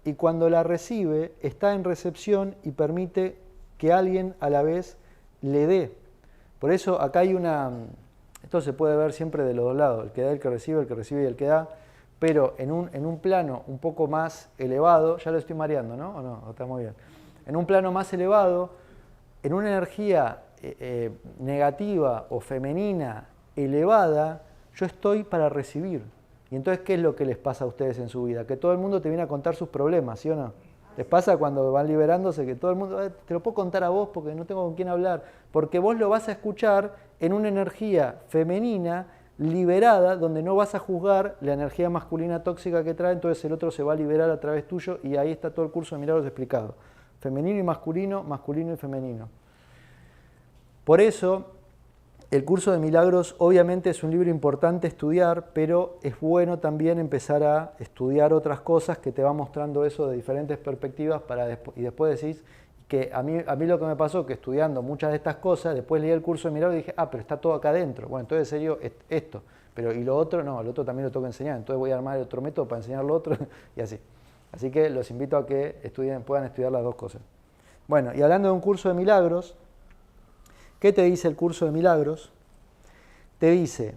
Y cuando la recibe, está en recepción y permite que alguien a la vez le dé. Por eso acá hay una... Esto se puede ver siempre de los dos lados, el que da, el que recibe y el que da. Pero en un plano un poco más elevado, ya lo estoy mareando, ¿no? ¿O no? Está muy bien. En un plano más elevado, en una energía negativa o femenina elevada, yo estoy para recibir. Y entonces, ¿qué es lo que les pasa a ustedes en su vida? Que todo el mundo te viene a contar sus problemas, ¿sí o no? Les pasa cuando van liberándose que todo el mundo, te lo puedo contar a vos porque no tengo con quién hablar, porque vos lo vas a escuchar en una energía femenina liberada, donde no vas a juzgar la energía masculina tóxica que trae, entonces el otro se va a liberar a través tuyo y ahí está todo el curso de milagros explicado. Femenino y masculino, masculino y femenino. Por eso, el curso de milagros obviamente es un libro importante estudiar, pero es bueno también empezar a estudiar otras cosas que te va mostrando eso de diferentes perspectivas y después decís que a mí lo que me pasó, que estudiando muchas de estas cosas, después leí el curso de milagros y dije, pero está todo acá adentro. Bueno, entonces en serio esto, pero y lo otro no, lo otro también lo tengo que enseñar, entonces voy a armar otro método para enseñar lo otro y así. Así que los invito a que puedan estudiar las dos cosas. Bueno, y hablando de un curso de milagros, ¿qué te dice el curso de milagros? Te dice,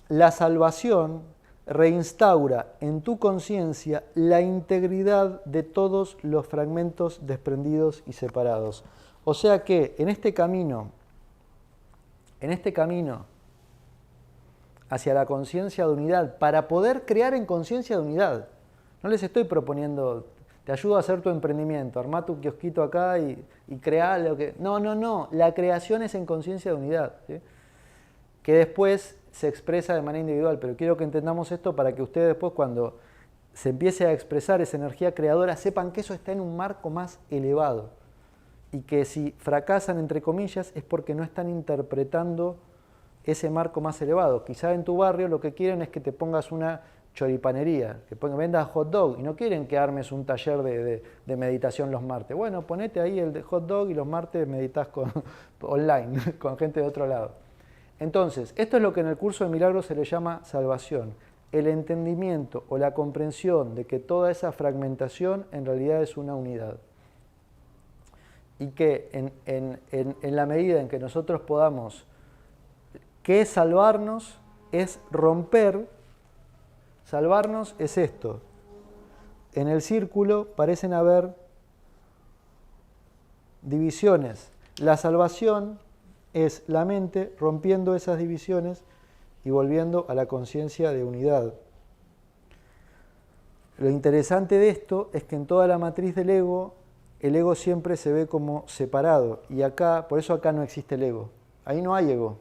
la salvación reinstaura en tu conciencia la integridad de todos los fragmentos desprendidos y separados. O sea que en este camino hacia la conciencia de unidad, para poder crear en conciencia de unidad, no les estoy proponiendo, te ayudo a hacer tu emprendimiento, armá tu kiosquito acá y creá lo que... No, la creación es en conciencia de unidad, ¿sí? Que después se expresa de manera individual, pero quiero que entendamos esto para que ustedes después cuando se empiece a expresar esa energía creadora sepan que eso está en un marco más elevado y que si fracasan entre comillas es porque no están interpretando ese marco más elevado. Quizá en tu barrio lo que quieren es que te pongas una choripanería, que vendas hot dog y no quieren que armes un taller de meditación los martes. Bueno, ponete ahí el de hot dog y los martes meditas online, con gente de otro lado. Entonces, esto es lo que en el curso de milagros se le llama salvación. El entendimiento o la comprensión de que toda esa fragmentación en realidad es una unidad. Y que en la medida en que nosotros podamos, ¿qué es salvarnos? Es romper. Salvarnos es esto. En el círculo parecen haber divisiones. La salvación es la mente rompiendo esas divisiones y volviendo a la conciencia de unidad. Lo interesante de esto es que en toda la matriz del ego, el ego siempre se ve como separado. Y acá, por eso acá no existe el ego. Ahí no hay ego,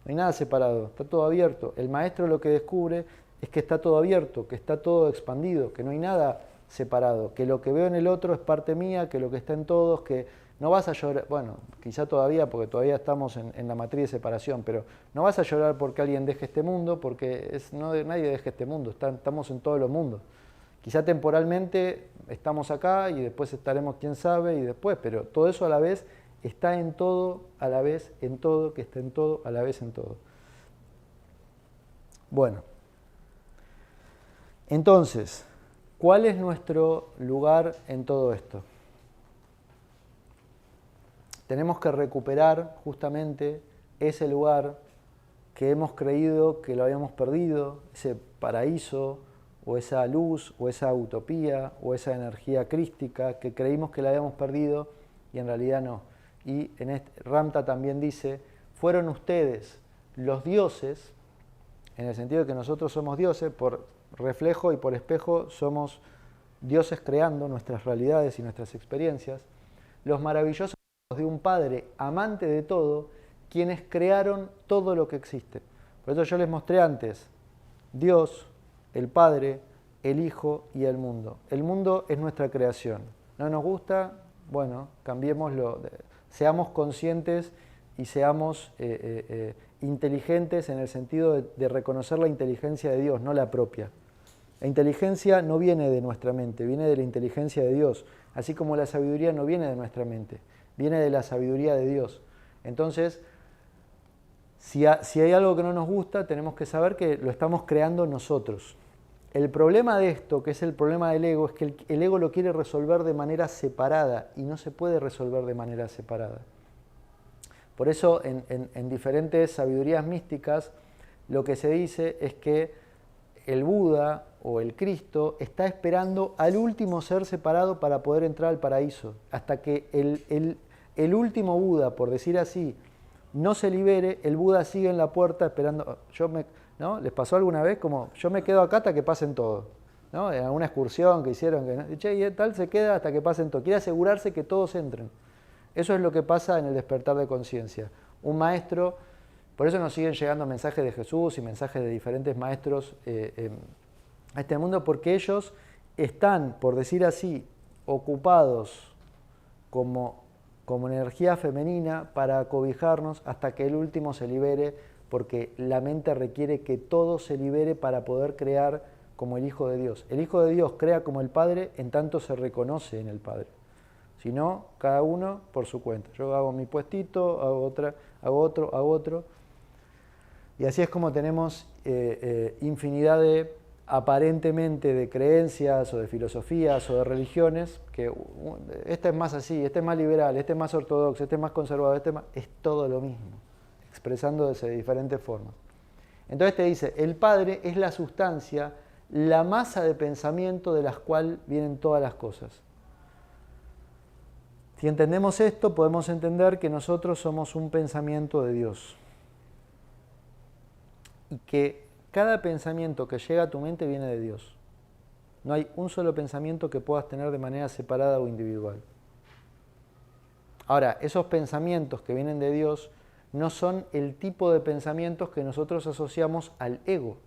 no hay nada separado, está todo abierto. El maestro lo que descubre es que está todo abierto, que está todo expandido, que no hay nada separado, que lo que veo en el otro es parte mía, que lo que está en todos, que no vas a llorar, bueno, quizá todavía, porque todavía estamos en la matriz de separación, pero no vas a llorar porque alguien deje este mundo, porque nadie deje este mundo, estamos en todos los mundos. Quizá temporalmente estamos acá y después estaremos quién sabe y después, pero todo eso a la vez está en todo, a la vez en todo, que está en todo, a la vez en todo. Bueno, entonces, ¿cuál es nuestro lugar en todo esto? Tenemos que recuperar justamente ese lugar que hemos creído que lo habíamos perdido, ese paraíso, o esa luz, o esa utopía, o esa energía crística que creímos que la habíamos perdido y en realidad no. Y Ramta también dice, fueron ustedes los dioses, en el sentido de que nosotros somos dioses, por reflejo y por espejo somos dioses creando nuestras realidades y nuestras experiencias, los maravillosos de un Padre amante de todo, quienes crearon todo lo que existe. Por eso yo les mostré antes, Dios, el Padre, el Hijo y el mundo. El mundo es nuestra creación. ¿No nos gusta? Bueno, cambiémoslo, seamos conscientes y seamos inteligentes en el sentido de reconocer la inteligencia de Dios, no la propia. La inteligencia no viene de nuestra mente, viene de la inteligencia de Dios, así como la sabiduría no viene de nuestra mente, viene de la sabiduría de Dios. Entonces, si hay algo que no nos gusta, tenemos que saber que lo estamos creando nosotros. El problema de esto, que es el problema del ego, es que el ego lo quiere resolver de manera separada y no se puede resolver de manera separada. Por eso en diferentes sabidurías místicas lo que se dice es que el Buda o el Cristo está esperando al último ser separado para poder entrar al paraíso. Hasta que el último Buda, por decir así, no se libere, el Buda sigue en la puerta esperando. ¿No? ¿Les pasó alguna vez como yo me quedo acá hasta que pasen todos? ¿No? En alguna excursión que hicieron, y tal se queda hasta que pasen todos. Quiere asegurarse que todos entren. Eso es lo que pasa en el despertar de conciencia. Un maestro, por eso nos siguen llegando mensajes de Jesús y mensajes de diferentes maestros a este mundo, porque ellos están, por decir así, ocupados como energía femenina para acobijarnos hasta que el último se libere, porque la mente requiere que todo se libere para poder crear como el Hijo de Dios. El Hijo de Dios crea como el Padre en tanto se reconoce en el Padre. Si no, cada uno por su cuenta. Yo hago mi puestito, hago otro. Y así es como tenemos infinidad de aparentemente de creencias o de filosofías o de religiones, que este es más así, este es más liberal, este es más ortodoxo, este es más conservador, es todo lo mismo, expresándose de diferentes formas. Entonces te dice, el Padre es la sustancia, la masa de pensamiento de la cual vienen todas las cosas. Si entendemos esto, podemos entender que nosotros somos un pensamiento de Dios. Y que cada pensamiento que llega a tu mente viene de Dios. No hay un solo pensamiento que puedas tener de manera separada o individual. Ahora, esos pensamientos que vienen de Dios no son el tipo de pensamientos que nosotros asociamos al ego.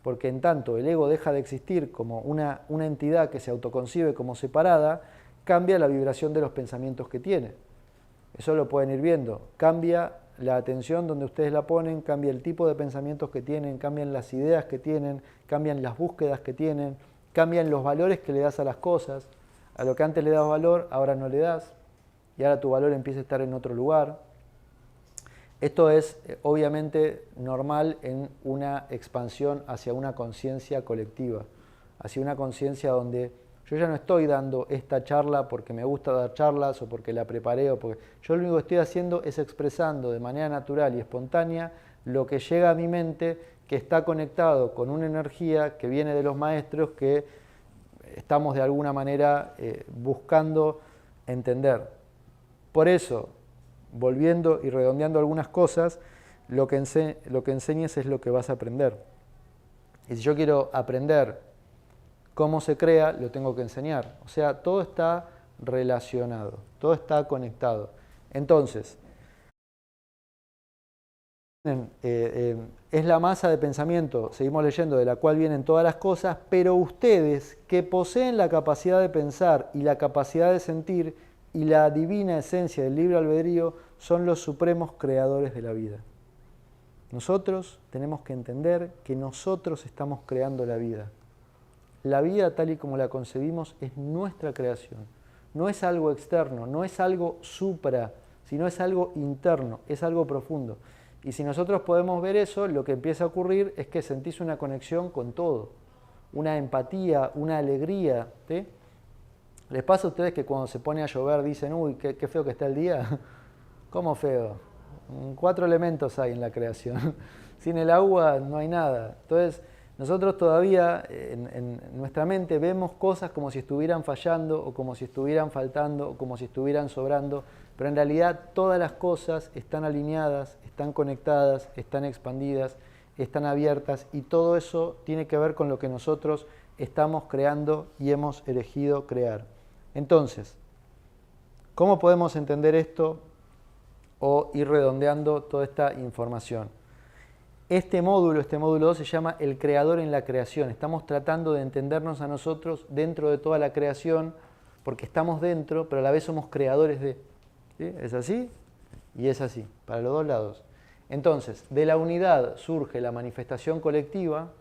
Porque en tanto el ego deja de existir como una entidad que se autoconcibe como separada, cambia la vibración de los pensamientos que tiene. Eso lo pueden ir viendo. Cambia la atención donde ustedes la ponen, cambia el tipo de pensamientos que tienen, cambian las ideas que tienen, cambian las búsquedas que tienen, cambian los valores que le das a las cosas. A lo que antes le das valor, ahora no le das, y ahora tu valor empieza a estar en otro lugar. Esto es obviamente normal en una expansión hacia una conciencia colectiva, hacia una conciencia donde yo ya no estoy dando esta charla porque me gusta dar charlas o porque la preparé, o porque yo lo único que estoy haciendo es expresando de manera natural y espontánea lo que llega a mi mente, que está conectado con una energía que viene de los maestros que estamos de alguna manera buscando entender. Por eso, volviendo y redondeando algunas cosas, lo que enseñes es lo que vas a aprender. Y si yo quiero aprender cómo se crea, lo tengo que enseñar. O sea, todo está relacionado, todo está conectado. Entonces, es la masa de pensamiento, seguimos leyendo, de la cual vienen todas las cosas, pero ustedes que poseen la capacidad de pensar y la capacidad de sentir y la divina esencia del libre albedrío son los supremos creadores de la vida. Nosotros tenemos que entender que nosotros estamos creando la vida. La vida tal y como la concebimos es nuestra creación. No es algo externo, no es algo supra, sino es algo interno, es algo profundo. Y si nosotros podemos ver eso, lo que empieza a ocurrir es que sentís una conexión con todo, una empatía, una alegría. ¿Sí? ¿Les pasa a ustedes que cuando se pone a llover dicen, uy, qué feo que está el día? ¿Cómo feo? 4 elementos hay en la creación. Sin el agua no hay nada. Entonces, nosotros todavía en nuestra mente vemos cosas como si estuvieran fallando, o como si estuvieran faltando, o como si estuvieran sobrando, pero en realidad todas las cosas están alineadas, están conectadas, están expandidas, están abiertas, y todo eso tiene que ver con lo que nosotros estamos creando y hemos elegido crear. Entonces, ¿cómo podemos entender esto o ir redondeando toda esta información? Este módulo 2, se llama El Creador en la Creación. Estamos tratando de entendernos a nosotros dentro de toda la creación, porque estamos dentro, pero a la vez somos creadores de. ¿Sí? ¿Es así? Y es así, para los dos lados. Entonces, de la unidad surge la manifestación colectiva,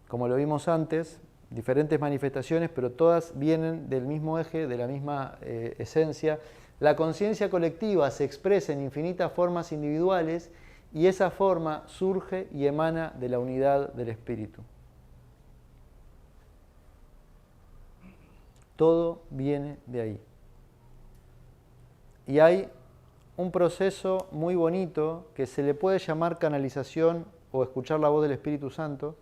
como lo vimos antes, diferentes manifestaciones, pero todas vienen del mismo eje, de la misma esencia. La conciencia colectiva se expresa en infinitas formas individuales, y esa forma surge y emana de la unidad del espíritu. Todo viene de ahí. Y hay un proceso muy bonito que se le puede llamar canalización o escuchar la voz del Espíritu Santo,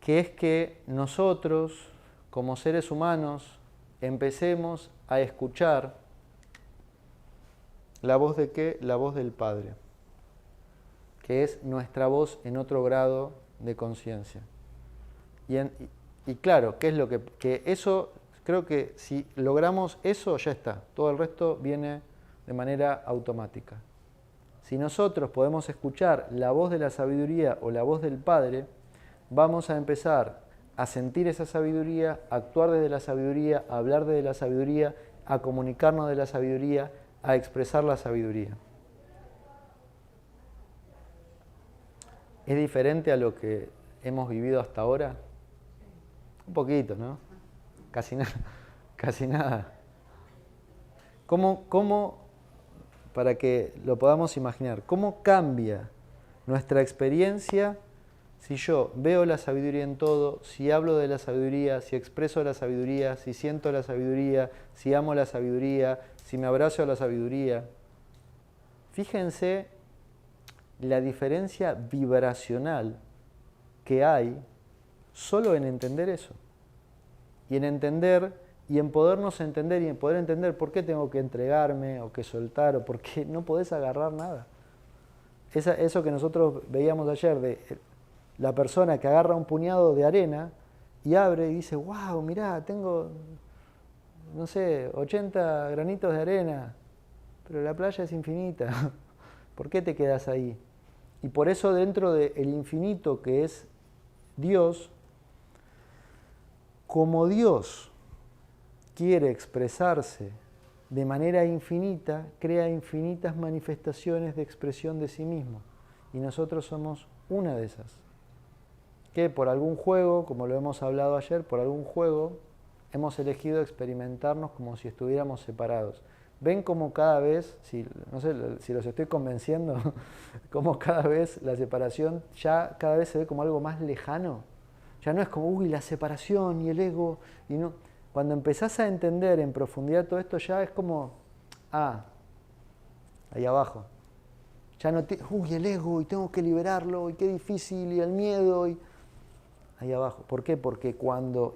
que es que nosotros, como seres humanos, empecemos a escuchar ¿la voz de qué? La voz del Padre, que es nuestra voz en otro grado de conciencia. Y claro, ¿qué es lo que eso? Creo que si logramos eso, ya está. Todo el resto viene de manera automática. Si nosotros podemos escuchar la voz de la sabiduría o la voz del Padre, vamos a empezar a sentir esa sabiduría, a actuar desde la sabiduría, a hablar desde la sabiduría, a comunicarnos de la sabiduría, a expresar la sabiduría. ¿Es diferente a lo que hemos vivido hasta ahora? Un poquito, ¿no? Casi nada. Casi nada. ¿Cómo, para que lo podamos imaginar, cómo cambia nuestra experiencia si yo veo la sabiduría en todo, si hablo de la sabiduría, si expreso la sabiduría, si siento la sabiduría, si amo la sabiduría, si me abrazo a la sabiduría? Fíjense la diferencia vibracional que hay solo en entender eso. Y en entender, y en podernos entender, y en poder entender por qué tengo que entregarme, o que soltar, o por qué no podés agarrar nada. Eso que nosotros veíamos ayer, de la persona que agarra un puñado de arena y abre y dice, wow, mirá, tengo, no sé, 80 granitos de arena, pero la playa es infinita. ¿Por qué te quedas ahí? Y por eso dentro del infinito que es Dios, como Dios quiere expresarse de manera infinita, crea infinitas manifestaciones de expresión de sí mismo. Y nosotros somos una de esas. Que por algún juego, como lo hemos hablado ayer, por algún juego hemos elegido experimentarnos como si estuviéramos separados. ¿Ven cómo cada vez, no sé si los estoy convenciendo, cómo cada vez la separación ya cada vez se ve como algo más lejano? Ya no es como, uy, la separación y el ego, y no. Cuando empezás a entender en profundidad todo esto, ya es como, ahí abajo. Ya no uy, el ego, y tengo que liberarlo, y qué difícil, y el miedo, y ahí abajo. ¿Por qué? Porque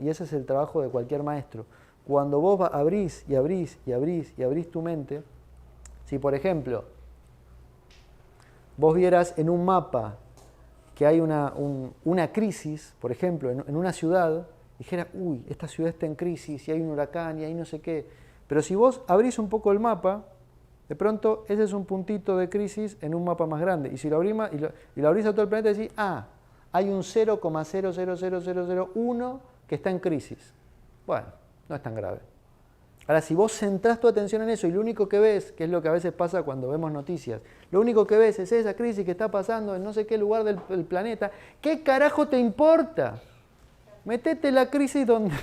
y ese es el trabajo de cualquier maestro, cuando vos abrís y abrís y abrís y abrís tu mente, si por ejemplo, vos vieras en un mapa que hay una crisis, por ejemplo, en una ciudad, dijera, uy, esta ciudad está en crisis y hay un huracán y hay no sé qué. Pero si vos abrís un poco el mapa, de pronto ese es un puntito de crisis en un mapa más grande. Y si lo abrís, y lo abrís a todo el planeta, decís, hay un 0,000001 que está en crisis. Bueno, no es tan grave. Ahora, si vos centrás tu atención en eso y lo único que ves, que es lo que a veces pasa cuando vemos noticias, lo único que ves es esa crisis que está pasando en no sé qué lugar del planeta, ¿qué carajo te importa? Metete la crisis donde...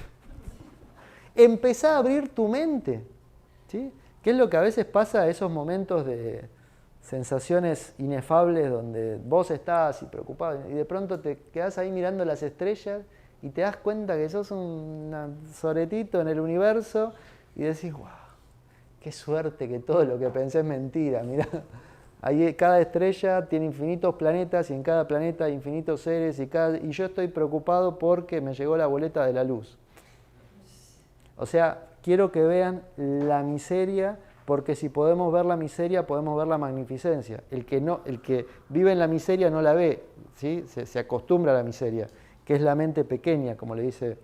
Empezá a abrir tu mente, ¿sí? ¿Qué es lo que a veces pasa esos momentos de sensaciones inefables donde vos estás y preocupado y de pronto te quedás ahí mirando las estrellas y te das cuenta que sos un soretito en el universo y decís, wow, qué suerte que todo lo que pensé es mentira, mirá. Ahí cada estrella tiene infinitos planetas y en cada planeta hay infinitos seres y yo estoy preocupado porque me llegó la boleta de la luz. O sea, quiero que vean la miseria, porque si podemos ver la miseria, podemos ver la magnificencia. El que vive en la miseria no la ve, ¿sí? Se acostumbra a la miseria, que es la mente pequeña, como le dice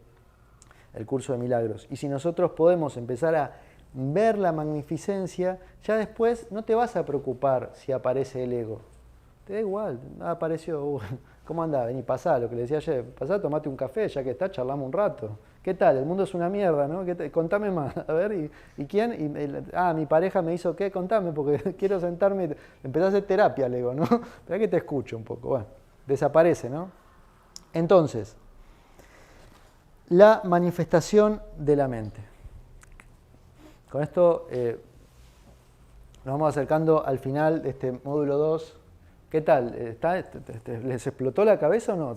el curso de milagros. Y si nosotros podemos empezar a ver la magnificencia, ya después no te vas a preocupar si aparece el ego. Te da igual, apareció, ¿cómo andás? Vení, pasá, lo que le decía ayer, pasá, tomate un café, ya que está, charlamos un rato. ¿Qué tal? El mundo es una mierda, ¿no? Contame más, a ver, ¿y quién? Mi pareja me hizo qué, contame, porque quiero sentarme, empezás a hacer terapia, el ego, ¿no? Esperá que te escucho un poco, bueno, desaparece, ¿no? Entonces, la manifestación de la mente. Con esto nos vamos acercando al final de este módulo 2. ¿Qué tal? ¿Les explotó la cabeza o no?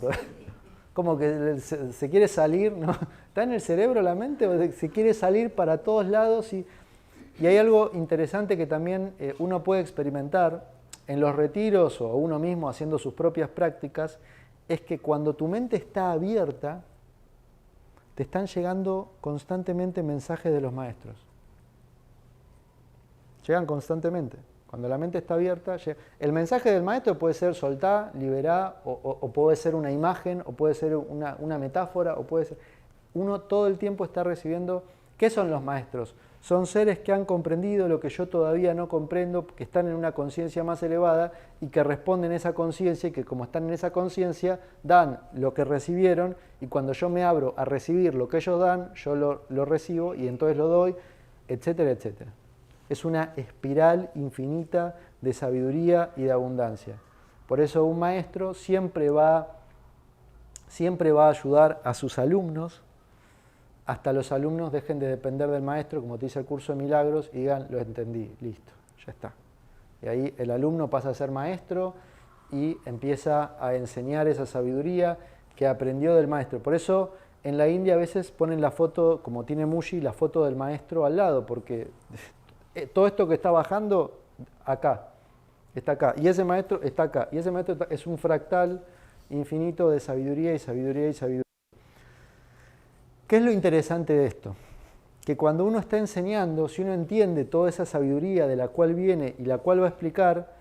Como que se quiere salir, ¿no? ¿Está en el cerebro la mente o se quiere salir para todos lados? Y hay algo interesante que también uno puede experimentar en los retiros o uno mismo haciendo sus propias prácticas, es que cuando tu mente está abierta, te están llegando constantemente mensajes de los maestros. Llegan constantemente. Cuando la mente está abierta, el mensaje del maestro puede ser soltá, liberá, o puede ser una imagen, o puede ser una metáfora, o puede ser... Uno todo el tiempo está recibiendo... ¿Qué son los maestros? Son seres que han comprendido lo que yo todavía no comprendo, que están en una conciencia más elevada y que responden a esa conciencia y que como están en esa conciencia, dan lo que recibieron y cuando yo me abro a recibir lo que ellos dan, yo lo recibo y entonces lo doy, etcétera, etcétera. Es una espiral infinita de sabiduría y de abundancia. Por eso un maestro siempre va a ayudar a sus alumnos, hasta los alumnos dejen de depender del maestro, como te dice el curso de milagros, y digan, lo entendí, listo, ya está. Y ahí el alumno pasa a ser maestro y empieza a enseñar esa sabiduría que aprendió del maestro. Por eso en la India a veces ponen la foto, como tiene Mushi, la foto del maestro al lado, porque todo esto que está bajando, acá, está acá, y ese maestro está acá, y ese maestro es un fractal infinito de sabiduría y sabiduría y sabiduría. ¿Qué es lo interesante de esto? Que cuando uno está enseñando, si uno entiende toda esa sabiduría de la cual viene y la cual va a explicar,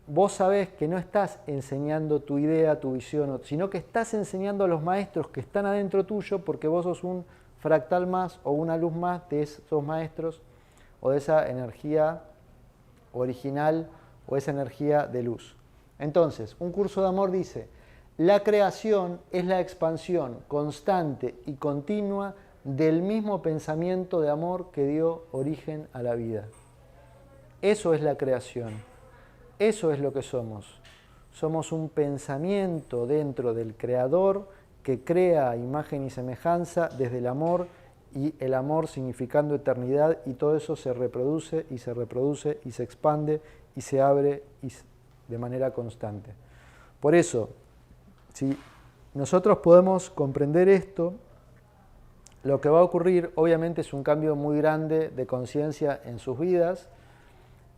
vos sabés que no estás enseñando tu idea, tu visión, sino que estás enseñando a los maestros que están adentro tuyo porque vos sos un fractal más o una luz más de esos maestros o de esa energía original o esa energía de luz. Entonces, un curso de amor dice, la creación es la expansión constante y continua del mismo pensamiento de amor que dio origen a la vida. Eso es la creación. Eso es lo que somos. Somos un pensamiento dentro del Creador que crea a imagen y semejanza desde el amor, y el amor significando eternidad, y todo eso se reproduce y se reproduce y se expande y se abre de manera constante. Por eso, si nosotros podemos comprender esto, lo que va a ocurrir obviamente es un cambio muy grande de conciencia en sus vidas,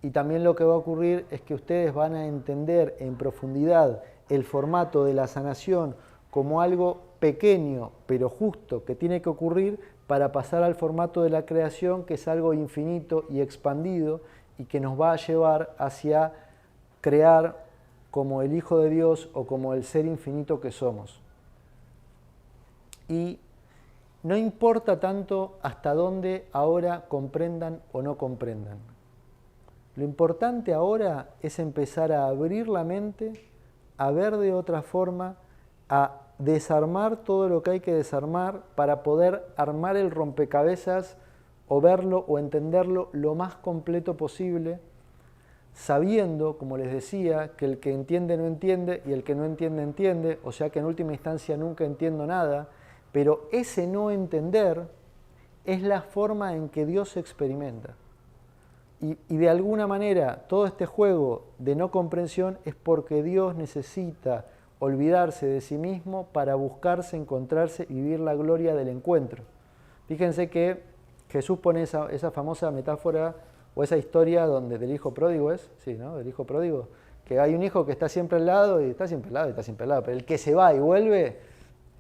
y también lo que va a ocurrir es que ustedes van a entender en profundidad el formato de la sanación como algo pequeño pero justo que tiene que ocurrir para pasar al formato de la creación, que es algo infinito y expandido y que nos va a llevar hacia crear como el Hijo de Dios o como el ser infinito que somos. Y no importa tanto hasta dónde ahora comprendan o no comprendan. Lo importante ahora es empezar a abrir la mente, a ver de otra forma, a desarmar todo lo que hay que desarmar para poder armar el rompecabezas o verlo o entenderlo lo más completo posible, sabiendo, como les decía, que el que entiende no entiende y el que no entiende entiende, o sea que en última instancia nunca entiendo nada, pero ese no entender es la forma en que Dios se experimenta. Y de alguna manera todo este juego de no comprensión es porque Dios necesita olvidarse de sí mismo para buscarse, encontrarse y vivir la gloria del encuentro. Fíjense que Jesús pone esa famosa metáfora o esa historia donde del hijo pródigo es, sí, ¿no? Del hijo pródigo, que hay un hijo que está siempre al lado y está siempre al lado y está siempre al lado, pero el que se va y vuelve,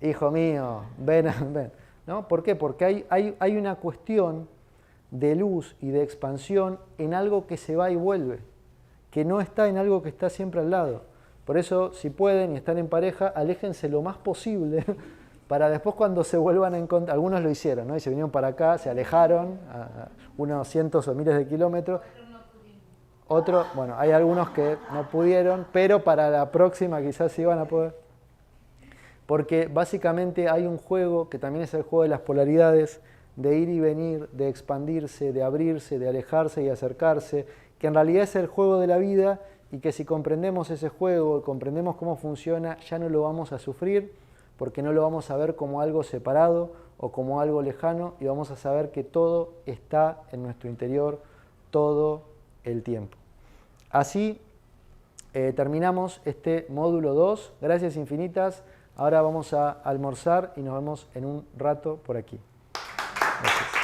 hijo mío, ven, ven, ¿no? ¿Por qué? Porque hay una cuestión de luz y de expansión en algo que se va y vuelve, que no está en algo que está siempre al lado. Por eso, si pueden y están en pareja, aléjense lo más posible para después cuando se vuelvan a encontrar, algunos lo hicieron, ¿no? Y se vinieron para acá, se alejaron a unos cientos o miles de kilómetros. Otros, bueno, hay algunos que no pudieron, pero para la próxima quizás sí van a poder. Porque básicamente hay un juego que también es el juego de las polaridades, de ir y venir, de expandirse, de abrirse, de alejarse y acercarse, que en realidad es el juego de la vida y que si comprendemos ese juego, comprendemos cómo funciona, ya no lo vamos a sufrir, porque no lo vamos a ver como algo separado o como algo lejano, y vamos a saber que todo está en nuestro interior todo el tiempo. Así terminamos este módulo 2. Gracias infinitas. Ahora vamos a almorzar y nos vemos en un rato por aquí. Gracias.